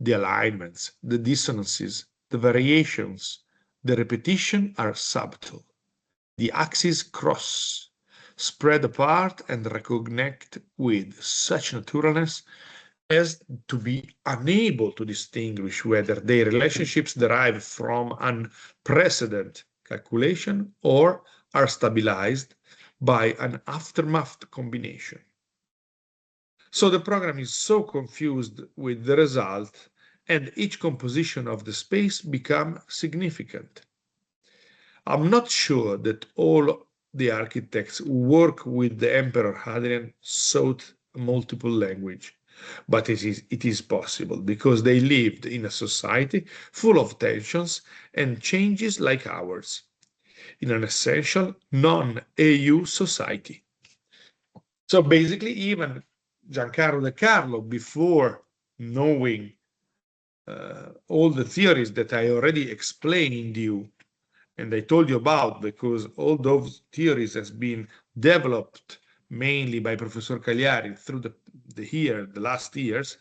The alignments, the dissonances, the variations, the repetition are subtle. The axes cross, spread apart and reconnect with such naturalness as to be unable to distinguish whether their relationships derive from unprecedented calculation or are stabilized by an aftermath combination. So the program is so confused with the result, and each composition of the space becomes significant. I'm not sure that all the architects who work with the Emperor Hadrian sought multiple language, but it is possible because they lived in a society full of tensions and changes like ours, in an essential non-EU society. So basically, even Giancarlo De Carlo, before knowing all the theories that I already explained you and I told you about, because all those theories has been developed mainly by Professor Cagliari through the last years.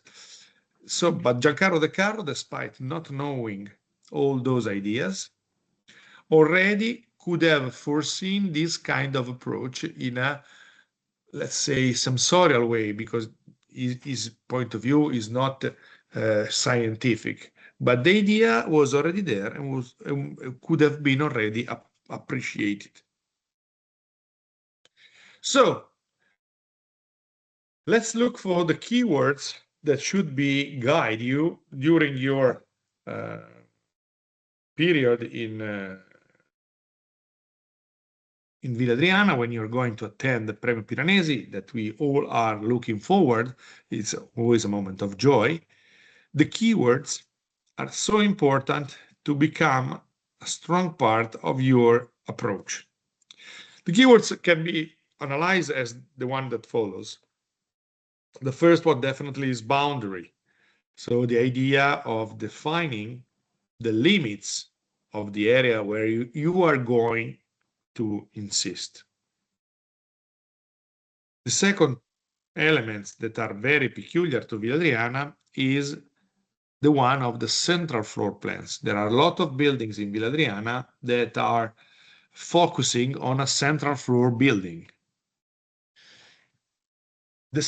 So, but Giancarlo De Carlo, despite not knowing all those ideas, already could have foreseen this kind of approach in a, let's say, sensorial way, because his point of view is not scientific. But the idea was already there and could have been already appreciated. So let's look for the keywords that should guide you during your period in Villa Adriana, when you're going to attend the Premio Piranesi, that we all are looking forward. It's always a moment of joy. The keywords are so important to become a strong part of your approach. The keywords can be analyzed as the one that follows. The first one definitely is boundary. So the idea of defining the limits of the area where you are going to insist. The second element that are very peculiar to Villa Adriana is the one of the central floor plans. There are a lot of buildings in Villa Adriana that are focusing on a central floor building. The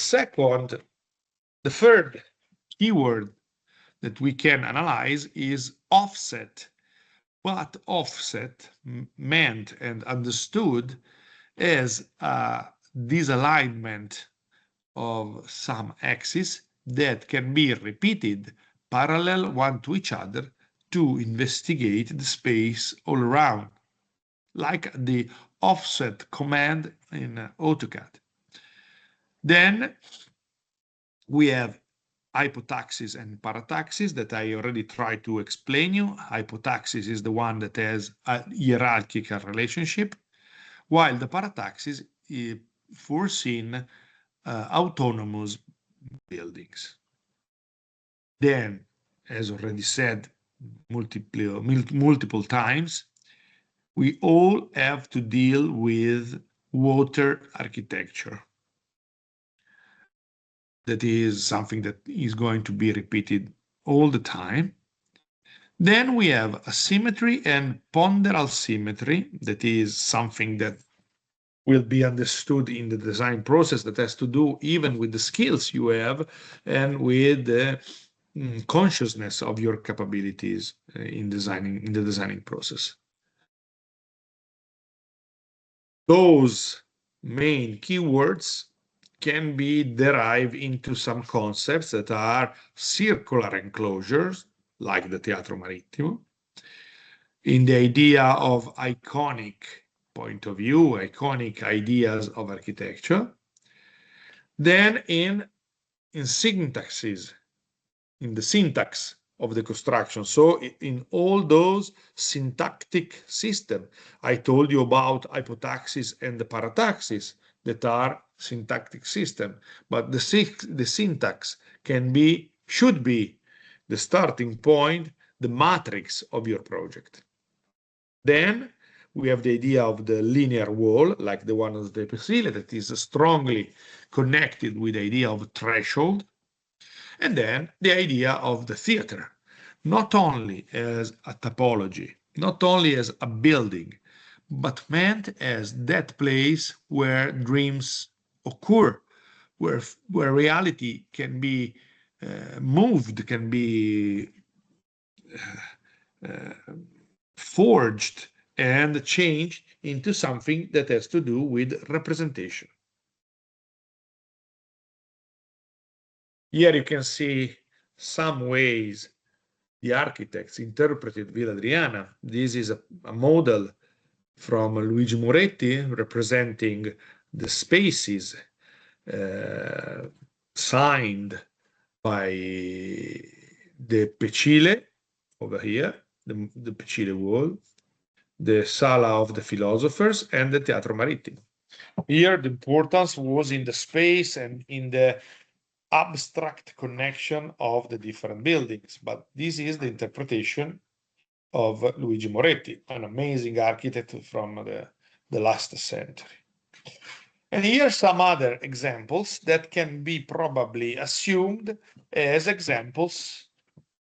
third keyword that we can analyze is offset. What offset meant and understood as a disalignment of some axes that can be repeated parallel one to each other to investigate the space all around, like the offset command in AutoCAD. Then we have hypotaxis and parataxis that I already tried to explain you. Hypotaxis is the one that has a hierarchical relationship, while the parataxis is foreseen autonomous buildings. Then, as already said multiple times, we all have to deal with water architecture. That is something that is going to be repeated all the time. Then we have asymmetry and ponderal symmetry. That is something that will be understood in the design process, that has to do even with the skills you have and with the consciousness of your capabilities in the designing process. Those main keywords can be derived into some concepts that are circular enclosures, like the Teatro Marittimo, in the idea of iconic point of view, iconic ideas of architecture. Then in syntaxes, in the syntax of the construction. So in all those syntactic systems, I told you about hypotaxis and the parataxis that are syntactic system, but the syntax should be the starting point, the matrix of your project. Then we have the idea of the linear wall, like the one of the Pesile, that is strongly connected with the idea of threshold. And then the idea of the theater, not only as a topology, not only as a building, but meant as that place where dreams occur, where reality can be moved, can be forged and changed into something that has to do with representation. Here you can see some ways the architects interpreted Villa Adriana. This is a model from Luigi Moretti representing the spaces signed by the Pesile over here, the Pesile wall, the Sala of the Philosophers, and the Teatro Marittimo. Here the importance was in the space and in the abstract connection of the different buildings, but this is the interpretation of Luigi Moretti, an amazing architect from the last century. And here are some other examples that can be probably assumed as examples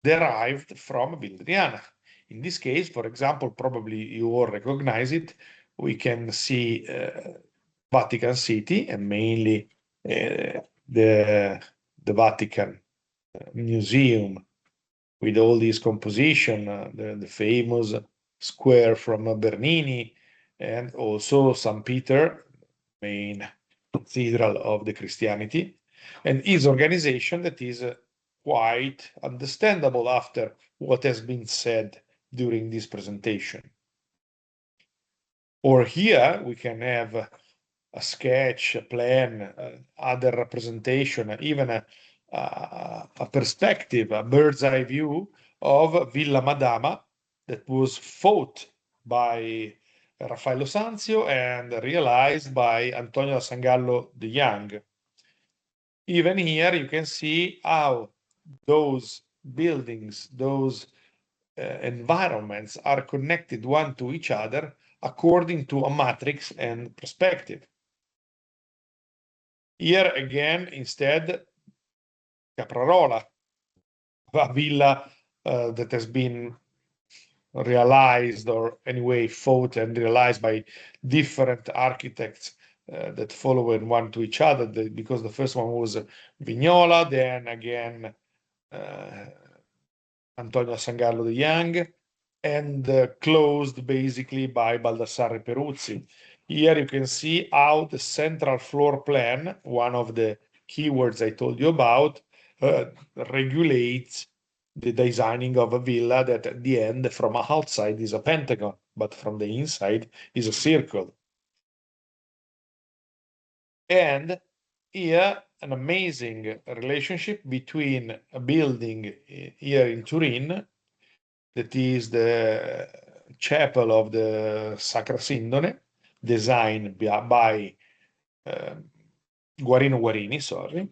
derived from Villa Adriana. In this case, for example, probably you all recognize it. We can see Vatican City and mainly the Vatican Museum with all these composition, the famous square from Bernini, and also St. Peter, main cathedral of the Christianity, and his organization that is quite understandable after what has been said during this presentation. Or here we can have a sketch, a plan, other representation, even a perspective, a bird's eye view of Villa Madama that was thought by Raffaello Sanzio and realized by Antonio da Sangallo the Young. Even here you can see how those buildings, those environments are connected one to each other according to a matrix and perspective. Here again, instead, Caprarola, a villa that has been realized or anyway thought and realized by different architects that follow one to each other, because the first one was Vignola, then again Antonio Sangallo the Young, and closed basically by Baldassarre Peruzzi. Here you can see how the central floor plan, one of the keywords I told you about, regulates the designing of a villa that at the end from outside is a pentagon, but from the inside is a circle. And here an amazing relationship between a building here in Turin, that is the chapel of the Sacra Sindone, designed by Guarino Guarini, sorry.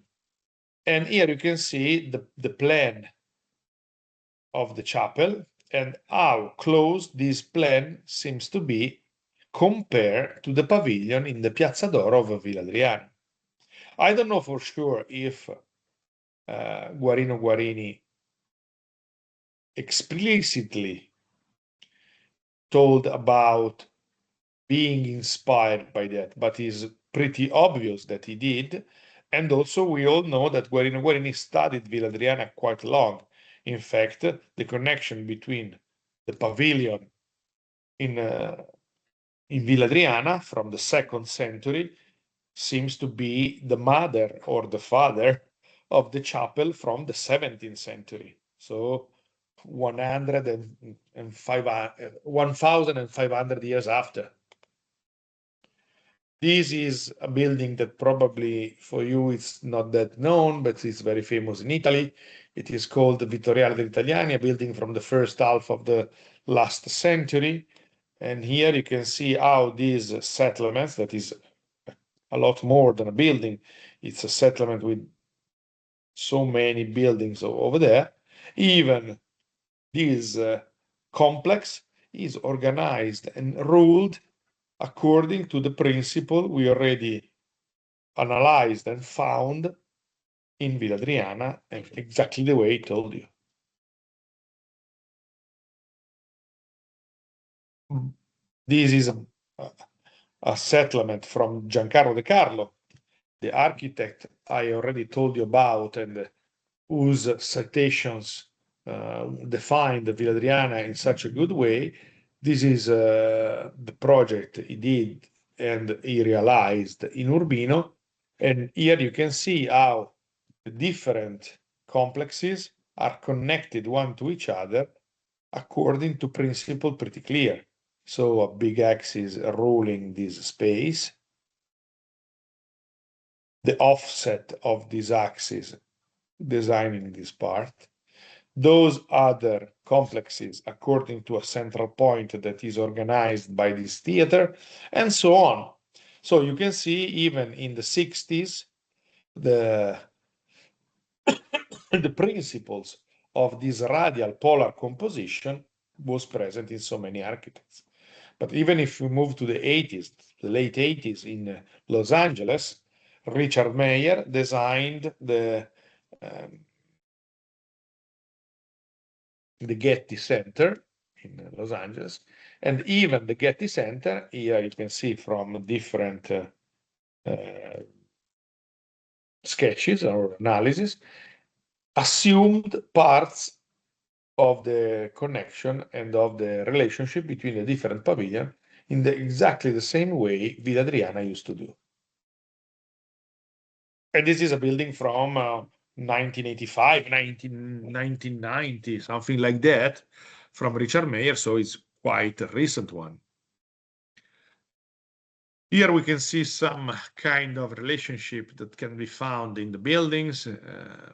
And here you can see the plan of the chapel and how close this plan seems to be compared to the pavilion in the Piazza d'Oro of Villa Adriana. I don't know for sure if Guarino Guarini explicitly told about being inspired by that, but it's pretty obvious that he did. And also we all know that Guarino Guarini studied Villa Adriana quite long. In fact, the connection between the pavilion in Villa Adriana from the 2nd century seems to be the mother or the father of the chapel from the 17th century. So 1,500 years after. This is a building that probably for you it's not that known, but it's very famous in Italy. It is called the Vittoriale degli Italiani, a building from the first half of the last century. And here you can see how these settlements, that is a lot more than a building, it's a settlement with so many buildings over there. Even this complex is organized and ruled according to the principle we already analyzed and found in Villa Adriana, and exactly the way I told you. This is a settlement from Giancarlo De Carlo, the architect I already told you about, and whose citations defined the Villa Adriana in such a good way. This is the project he did and he realized in Urbino. And here you can see how the different complexes are connected one to each other according to principle pretty clear. So a big axis ruling this space, the offset of this axis designing this part, those other complexes according to a central point that is organized by this theater, and so on. So you can see even in the 60s, the principles of this radial polar composition was present in so many architects. But even if we move to the 80s, the late 80s in Los Angeles, Richard Meyer designed the Getty Center in Los Angeles. And even the Getty Center, here you can see from different sketches or analysis, assumed parts of the connection and of the relationship between the different pavilions in exactly the same way Villa Adriana used to do. And this is a building from 1985, 1990, something like that, from Richard Meyer, so it's quite a recent one. Here we can see some kind of relationship that can be found in the buildings,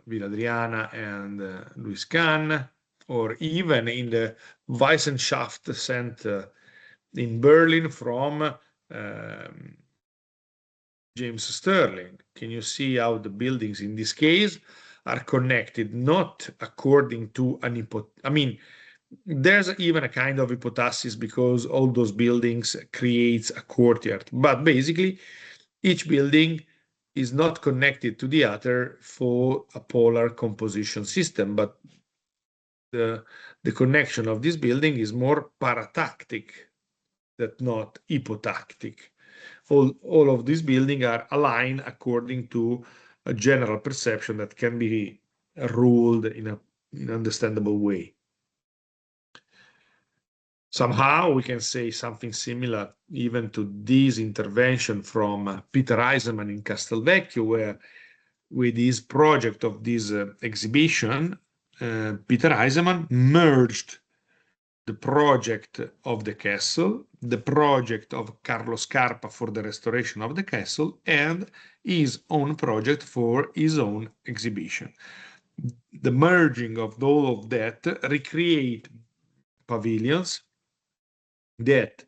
Villa Adriana and Louis Kahn, or even in the Wissenschaft Center in Berlin from James Sterling. Can you see how the buildings in this case are connected, not according to an there's even a kind of hypothesis because all those buildings creates a courtyard, but basically each building is not connected to the other for a polar composition system, but the connection of this building is more paratactic than not hypotactic. All of these buildings are aligned according to a general perception that can be ruled in an understandable way. Somehow we can say something similar even to this intervention from Peter Eisenman in Castelvecchio, where with his project of this exhibition, Peter Eisenman merged the project of the castle, the project of Carlo Scarpa for the restoration of the castle, and his own project for his own exhibition. The merging of all of that recreate pavilions that,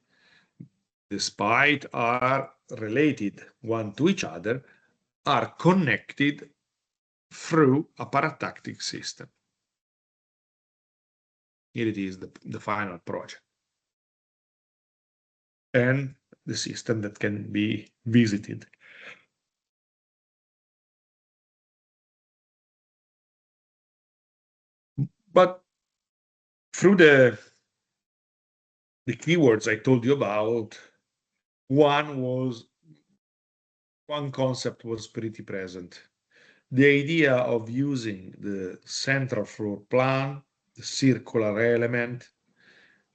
despite are related one to each other, are connected through a paratactic system. Here it is, the final project. And the system that can be visited. But through the keywords I told you about, one concept was pretty present. The idea of using the central floor plan, the circular element,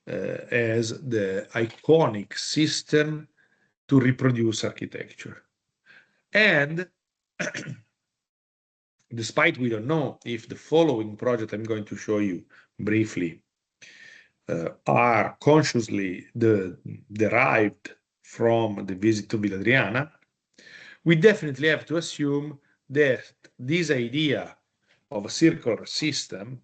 as the iconic system to reproduce architecture. And despite we don't know if the following project I'm going to show you briefly are consciously derived from the visit to Villa Adriana, we definitely have to assume that this idea of a circular system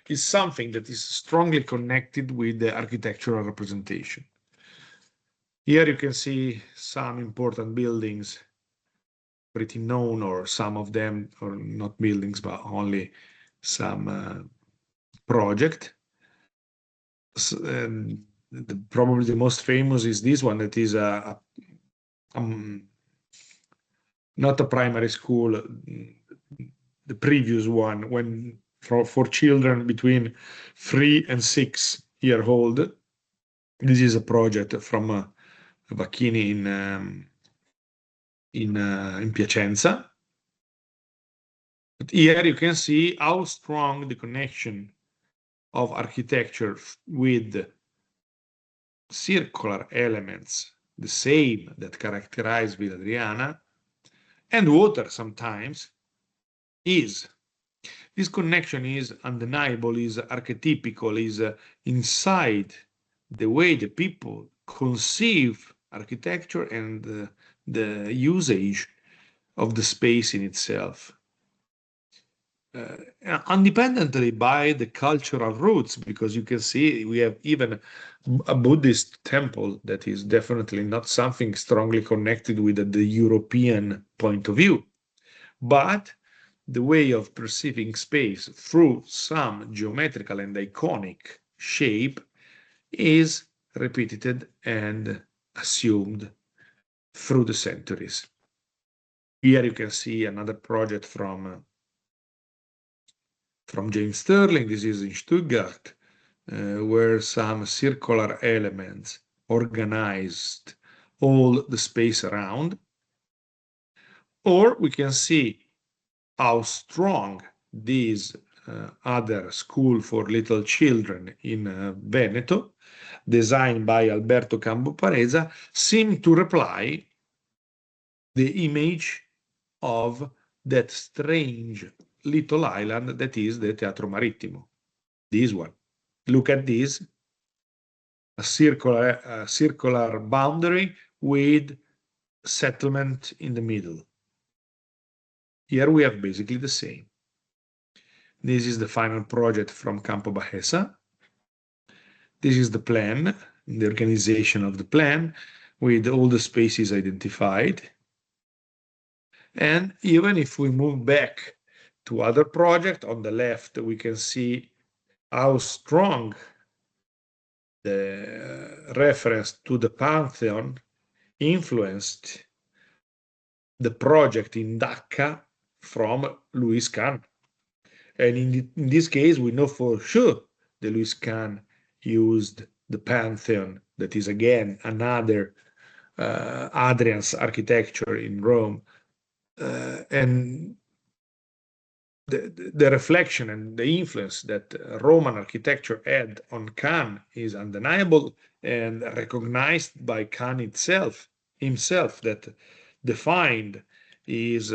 is something that is strongly connected with the architectural representation. Here you can see some important buildings, pretty known, or some of them, or not buildings, but only some project. Probably the most famous is this one, that is not a primary school, the previous one, when for children between 3 and 6 years old. This is a project from Vacchini in Piacenza. But here you can see how strong the connection of architecture with circular elements, the same that characterize Villa Adriana, and water sometimes, is. This connection is undeniable, is archetypical, is inside the way the people conceive architecture and the usage of the space in itself. Independently by the cultural roots, because you can see we have even a Buddhist temple that is definitely not something strongly connected with the European point of view, but the way of perceiving space through some geometrical and iconic shape is repeated and assumed through the centuries. Here you can see another project from James Sterling. This is in Stuttgart, where some circular elements organized all the space around. Or we can see how strong this other school for little children in Veneto, designed by Alberto Campoparesa, seem to reply the image of that strange little island that is the Teatro Marittimo. This one. Look at this. A circular boundary with settlement in the middle. Here we have basically the same. This is the final project from Campo Bajesa. This is the plan, the organization of the plan, with all the spaces identified. And even if we move back to other projects, on the left, we can see how strong the reference to the Pantheon influenced the project in Dhaka from Louis Kahn. And in this case, we know for sure that Louis Kahn used the Pantheon, that is again another Hadrian's architecture in Rome. And the reflection and the influence that Roman architecture had on Khan is undeniable and recognized by Khan himself that defined his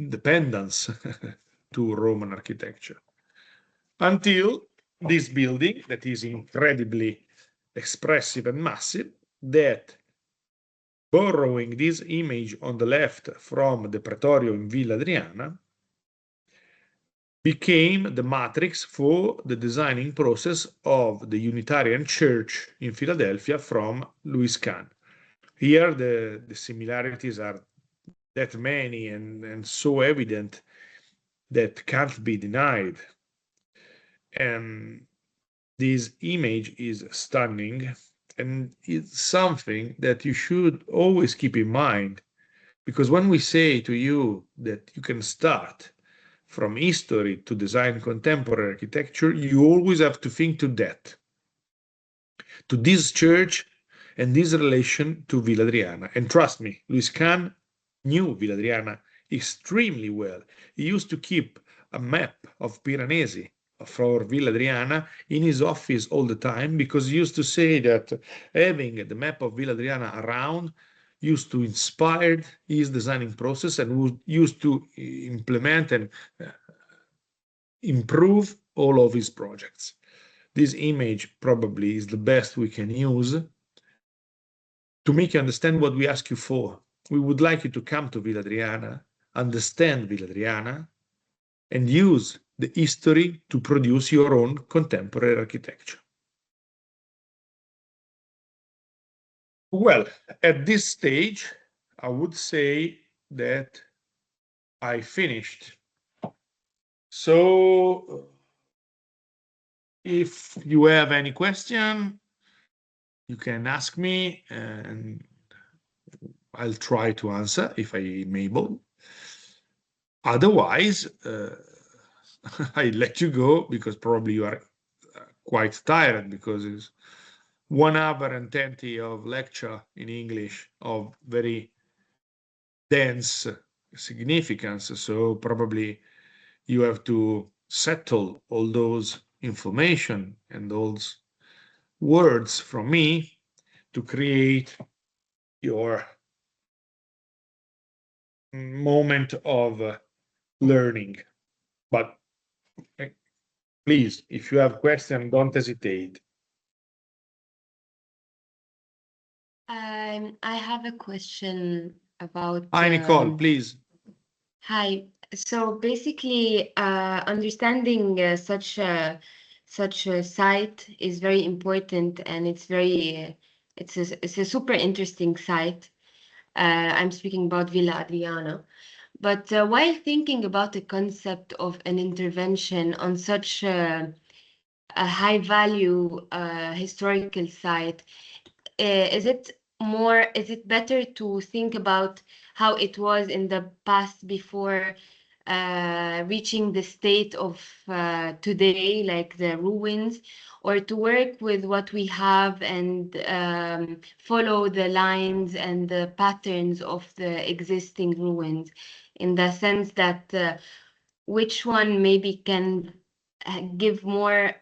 dependence to Roman architecture. Until this building that is incredibly expressive and massive, that borrowing this image on the left from the Pretorio in Villa Adriana, became the matrix for the designing process of the Unitarian Church in Philadelphia from Louis Kahn. Here, the similarities are that many and so evident that can't be denied. And this image is stunning, and it's something that you should always keep in mind, because when we say to you that you can start from history to design contemporary architecture, you always have to think to that, to this church and this relation to Villa Adriana. And trust me, Luis Kahn knew Villa Adriana extremely well. He used to keep a map of Piranesi for Villa Adriana in his office all the time, because he used to say that having the map of Villa Adriana around used to inspire his designing process and used to implement and improve all of his projects. This image probably is the best we can use to make you understand what we ask you for. We would like you to come to Villa Adriana, understand Villa Adriana, and use the history to produce your own contemporary architecture. Well, at this stage, I would say that I finished. So if you have any question, you can ask me and I'll try to answer if I'm able. Otherwise, I let you go, because probably you are quite tired, because it's 1 hour and 20 of lecture in English of very dense significance. So probably you have to settle all those information and those words from me to create your moment of learning. But please, if you have questions, don't hesitate. I have a question about. Hi, Nicole, please. Hi. So basically, understanding such a site is very important, and it's a super interesting site. I'm speaking about Villa Adriana. But while thinking about the concept of an intervention on such a high value historical site, is it better to think about how it was in the past before reaching the state of today, like the ruins, or to work with what we have and follow the lines and the patterns of the existing ruins, in the sense that which one maybe can give more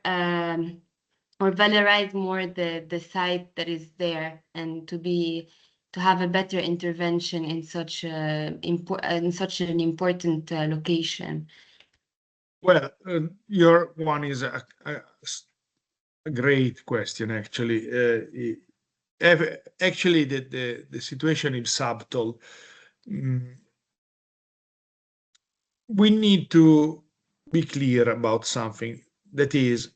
or valorize more the site that is there, and to have a better intervention in such an important location. Well, your one is a great question, actually. Actually, the situation is subtle. We need to be clear about something. That is,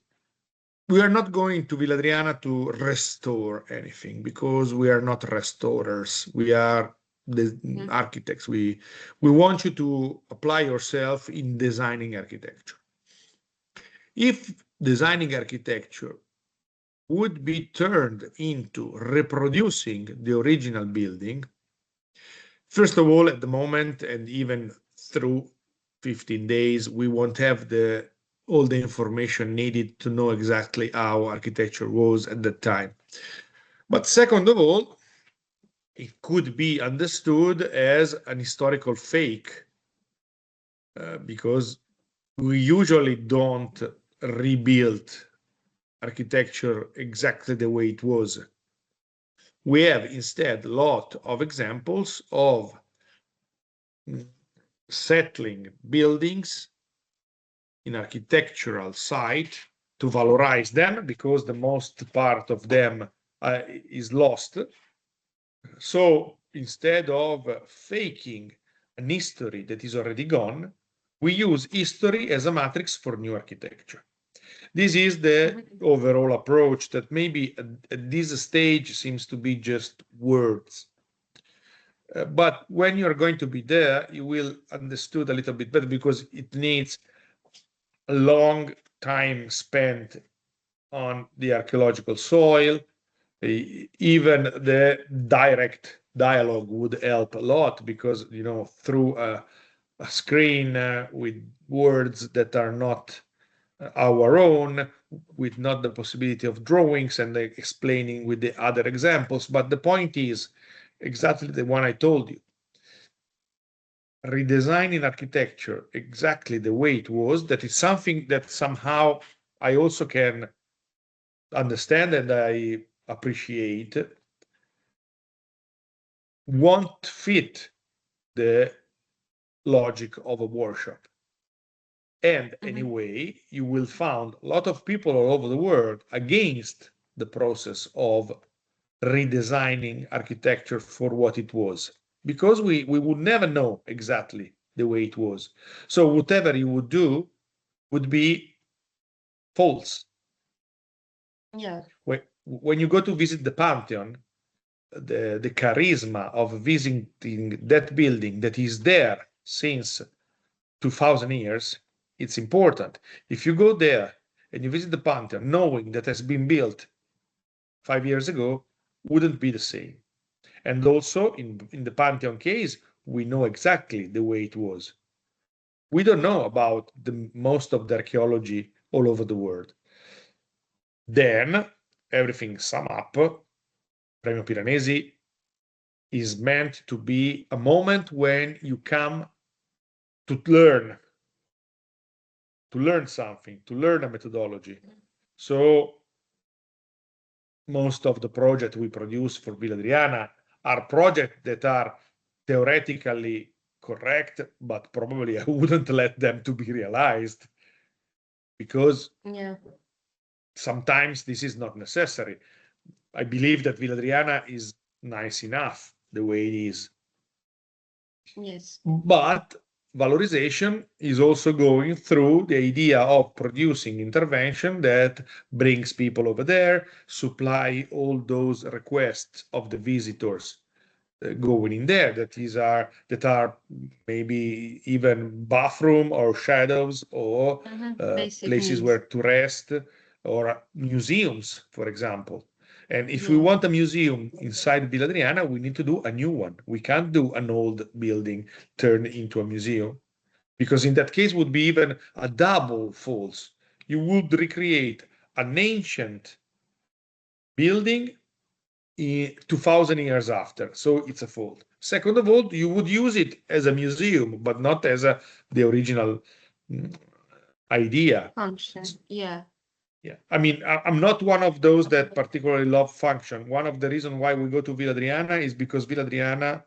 we are not going to Villa Adriana to restore anything, because we are not restorers. We are the architects. We want you to apply yourself in designing architecture. If designing architecture would be turned into reproducing the original building, first of all, at the moment, and even through 15 days, we won't have all the information needed to know exactly how architecture was at that time. But second of all, it could be understood as an historical fake because we usually don't rebuild architecture exactly the way it was. We have instead a lot of examples of settling buildings in architectural site to valorize them, because the most part of them is lost. So instead of faking an history that is already gone, we use history as a matrix for new architecture. This is the overall approach that maybe at this stage seems to be just words. But when you're going to be there, you will understood a little bit better, because it needs a long time spent on the archaeological soil. Even the direct dialogue would help a lot, because, you know, through a screen with words that are not our own, with not the possibility of drawings and explaining with the other examples. But the point is exactly the one I told you. Redesigning architecture exactly the way it was, that is something that somehow I also can understand and I appreciate, won't fit the logic of a workshop. And anyway, you will find a lot of people all over the world against the process of redesigning architecture for what it was, because we would never know exactly the way it was. So whatever you would do would be false. Yeah. When you go to visit the Pantheon, the charisma of visiting that building that is there since 2000 years, it's important. If you go there and you visit the Pantheon knowing that has been built 5 years ago, wouldn't be the same. And also in the Pantheon case, we know exactly the way it was. We don't know about the most of the archaeology all over the world. Then everything sum up, Premio Piranesi is meant to be a moment when you come to learn something, to learn a methodology. So most of the projects we produce for Villa Adriana are projects that are theoretically correct, but probably I wouldn't let them to be realized, because sometimes this is not necessary. I believe that Villa Adriana is nice enough the way it is. Yes. But valorization is also going through the idea of producing intervention that brings people over there, supply all those requests of the visitors going in there, that are maybe even bathroom or shadows or places where to rest, or museums, for example. And if we want a museum inside Villa Adriana, we need to do a new one. We can't do an old building turned into a museum, because in that case would be even a double false. You would recreate an ancient building 2000 years after, so it's a fault. Second of all, you would use it as a museum, but not as the original idea. Function, yeah. Yeah, I mean, I'm not one of those that particularly love function. One of the reasons why we go to Villa Adriana is because Villa Adriana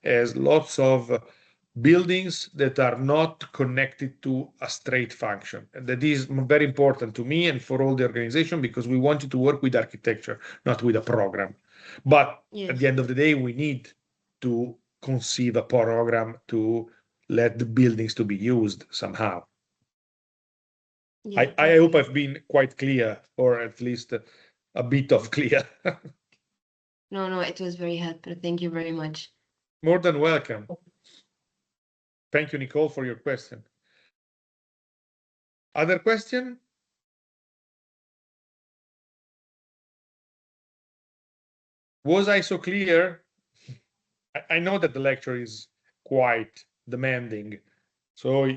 has lots of buildings that are not connected to a straight function. And that is very important to me and for all the organization, because we wanted to work with architecture, not with a program. But at the end of the day, we need to conceive a program to let the buildings to be used somehow. I hope I've been quite clear, or at least a bit of clear. No, it was very helpful. Thank you very much. More than welcome. Thank you, Nicole, for your question. Other question? Was I so clear? I know that the lecture is quite demanding, so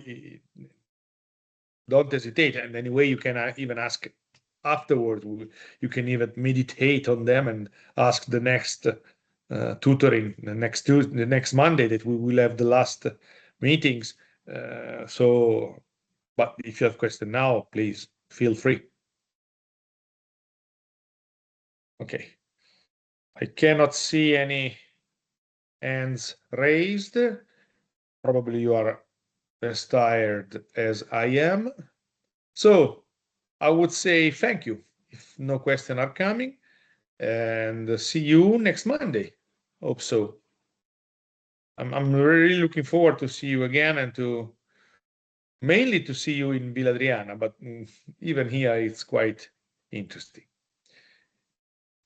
don't hesitate. And anyway, you can even ask afterwards. You can even meditate on them and ask the next tutoring the next Monday that we will have the last meetings. But if you have question now, please feel free. Okay. I cannot see any hands raised. Probably you are as tired as I am. So I would say thank you if no questions are coming, and see you next Monday. Hope so. I'm really looking forward to see you again and to mainly to see you in Villa Adriana, but even here it's quite interesting.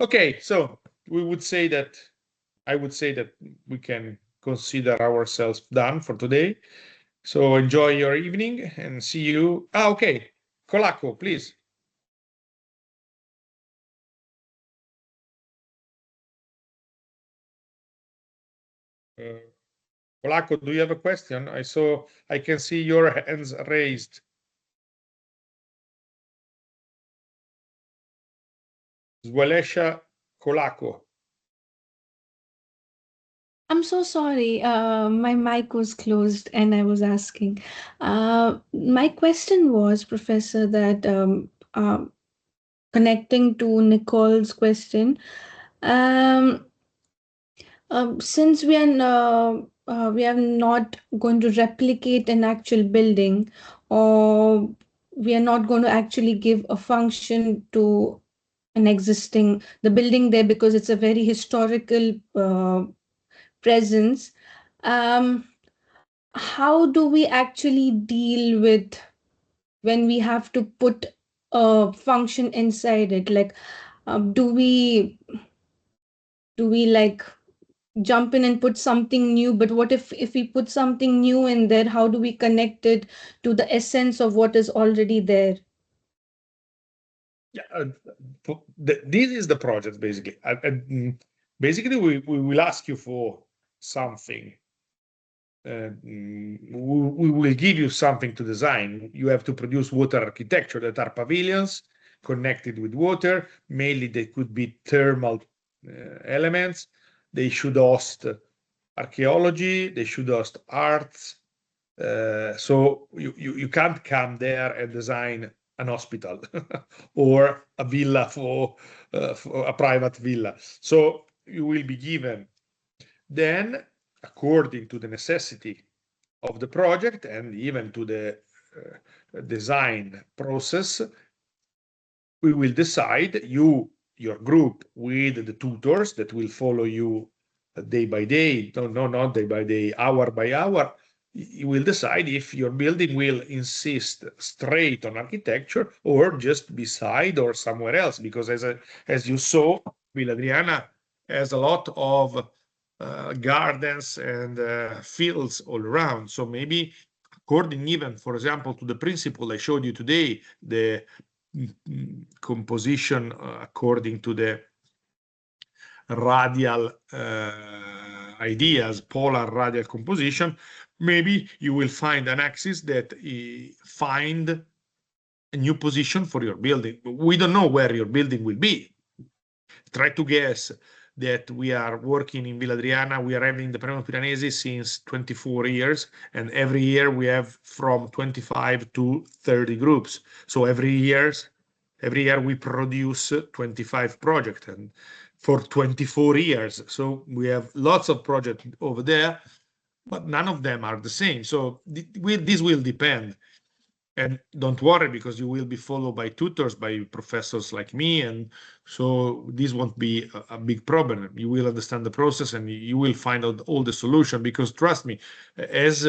Okay, so I would say that we can consider ourselves done for today. So enjoy your evening and see you. Okay, Colacco, please. Colacco, do you have a question? I can see your hands raised. Zwalesha Colacco. I'm so sorry. My mic was closed and I was asking. My question was, Professor, that connecting to Nicole's question, since we are not going to replicate an actual building, or we are not going to actually give a function to the building there, because it's a very historical presence. How do we actually deal with when we have to put a function inside it? Like, do we like jump in and put something new? But what if we put something new in there, how do we connect it to the essence of what is already there? Yeah, this is the project basically. Basically, we will ask you for something. We will give you something to design. You have to produce water architecture that are pavilions connected with water. Mainly, they could be thermal elements. They should host archaeology. They should host arts. So you can't come there and design an hospital or a villa for a private villa. So you will be given then, according to the necessity of the project and even to the design process, we will decide, your group with the tutors that will follow you day by day, no, not day by day, hour by hour. You will decide if your building will insist straight on architecture or just beside or somewhere else, because as you saw, Villa Adriana has a lot of gardens and fields all around. So maybe according even, for example, to the principle I showed you today, the composition according to the radial ideas, polar radial composition, maybe you will find an axis that find a new position for your building. We don't know where your building will be. Try to guess that we are working in Villa Adriana. We are having the Premio Piranesi since 24 years, and every year we have from 25 to 30 groups. So every year we produce 25 projects, and for 24 years. So we have lots of projects over there, but none of them are the same. So this will depend. And don't worry, because you will be followed by tutors, by professors like me, and so this won't be a big problem. You will understand the process and you will find out all the solution, because trust me, as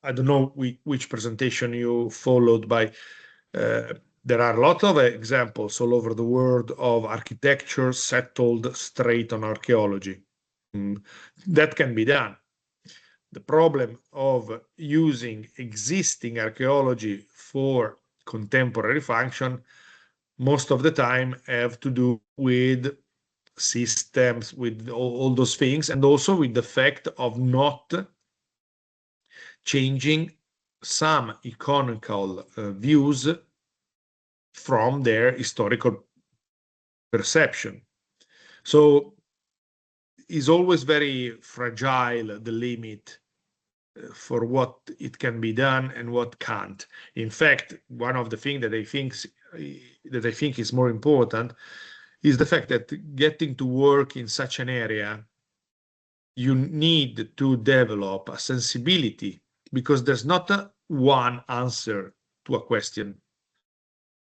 I don't know which presentation you followed by, there are a lot of examples all over the world of architecture settled straight on archaeology. That can be done. The problem of using existing archaeology for contemporary function most of the time have to do with systems, with all those things, and also with the fact of not changing some iconical views from their historical perception. So it's always very fragile, the limit for what it can be done and what can't. In fact, one of the things that I think is more important is the fact that getting to work in such an area, you need to develop a sensibility, because there's not one answer to a question.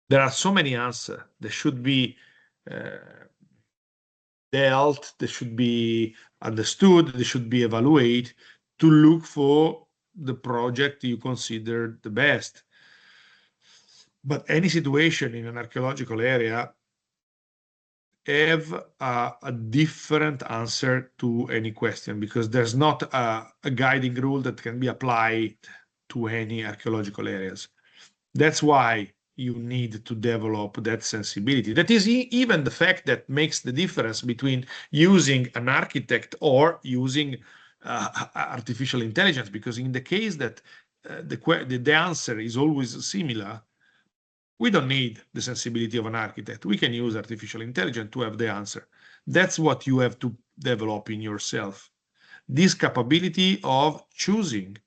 There are so many answers that should be dealt, they should be understood, they should be evaluated to look for the project you consider the best. But any situation in an archaeological area have a different answer to any question, because there's not a guiding rule that can be applied to any archaeological areas. That's why you need to develop that sensibility. That is even the fact that makes the difference between using an architect or using artificial intelligence, because in the case that the answer is always similar, we don't need the sensibility of an architect. We can use artificial intelligence to have the answer. That's what you have to develop in yourself. This capability of choosing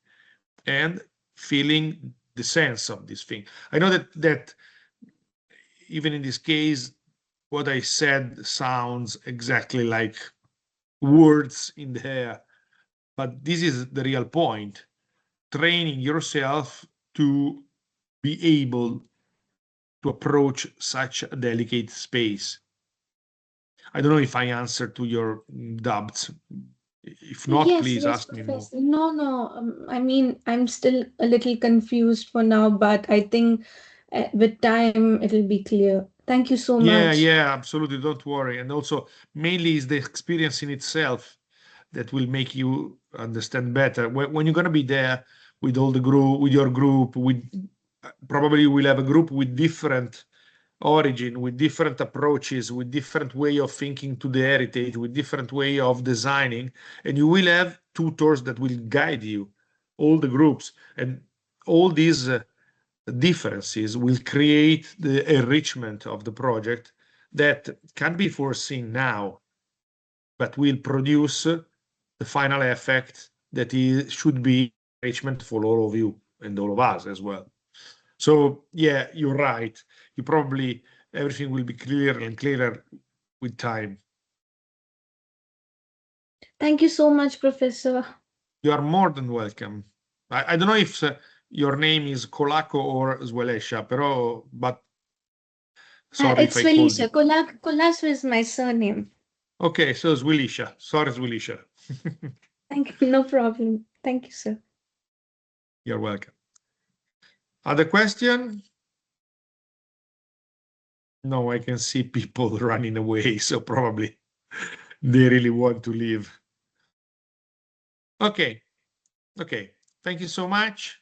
and feeling the sense of this thing. I know that even in this case, what I said sounds exactly like words in the air, but this is the real point. Training yourself to be able to approach such a delicate space. I don't know if I answered to your doubts. If not, Yes, please yes, ask me more. Professor. No. I mean, I'm still a little confused for now, but I think with time it'll be clear. Thank you so much. Yeah, absolutely. Don't worry. And also, mainly is the experience in itself that will make you understand better. When you're going to be there with all the group, with your group, with probably you will have a group with different origin, with different approaches, with different way of thinking to the heritage, with different way of designing, and you will have tutors that will guide you, all the groups, and all these differences will create the enrichment of the project that can be foreseen now, but will produce the final effect that should be enrichment for all of you and all of us as well. So yeah, you're right. You probably everything will be clearer and clearer with time. Thank you so much, Professor. You are more than welcome. I don't know if your name is Colaco or Zwelesha, but sorry if It's I called you. Zwelisha. Colasso is my surname. Okay, so Zwelisha. Sorry, Zwelisha. Thank you. No problem. Thank you, sir. You're welcome. Other question? No, I can see people running away, so probably they really want to leave. Okay. Thank you so much.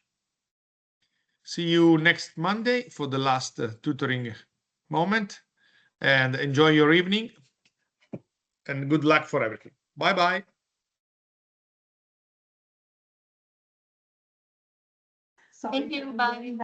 See you next Monday for the last tutoring moment, and enjoy your evening and good luck for everything. Bye-bye. Thank you. Bye.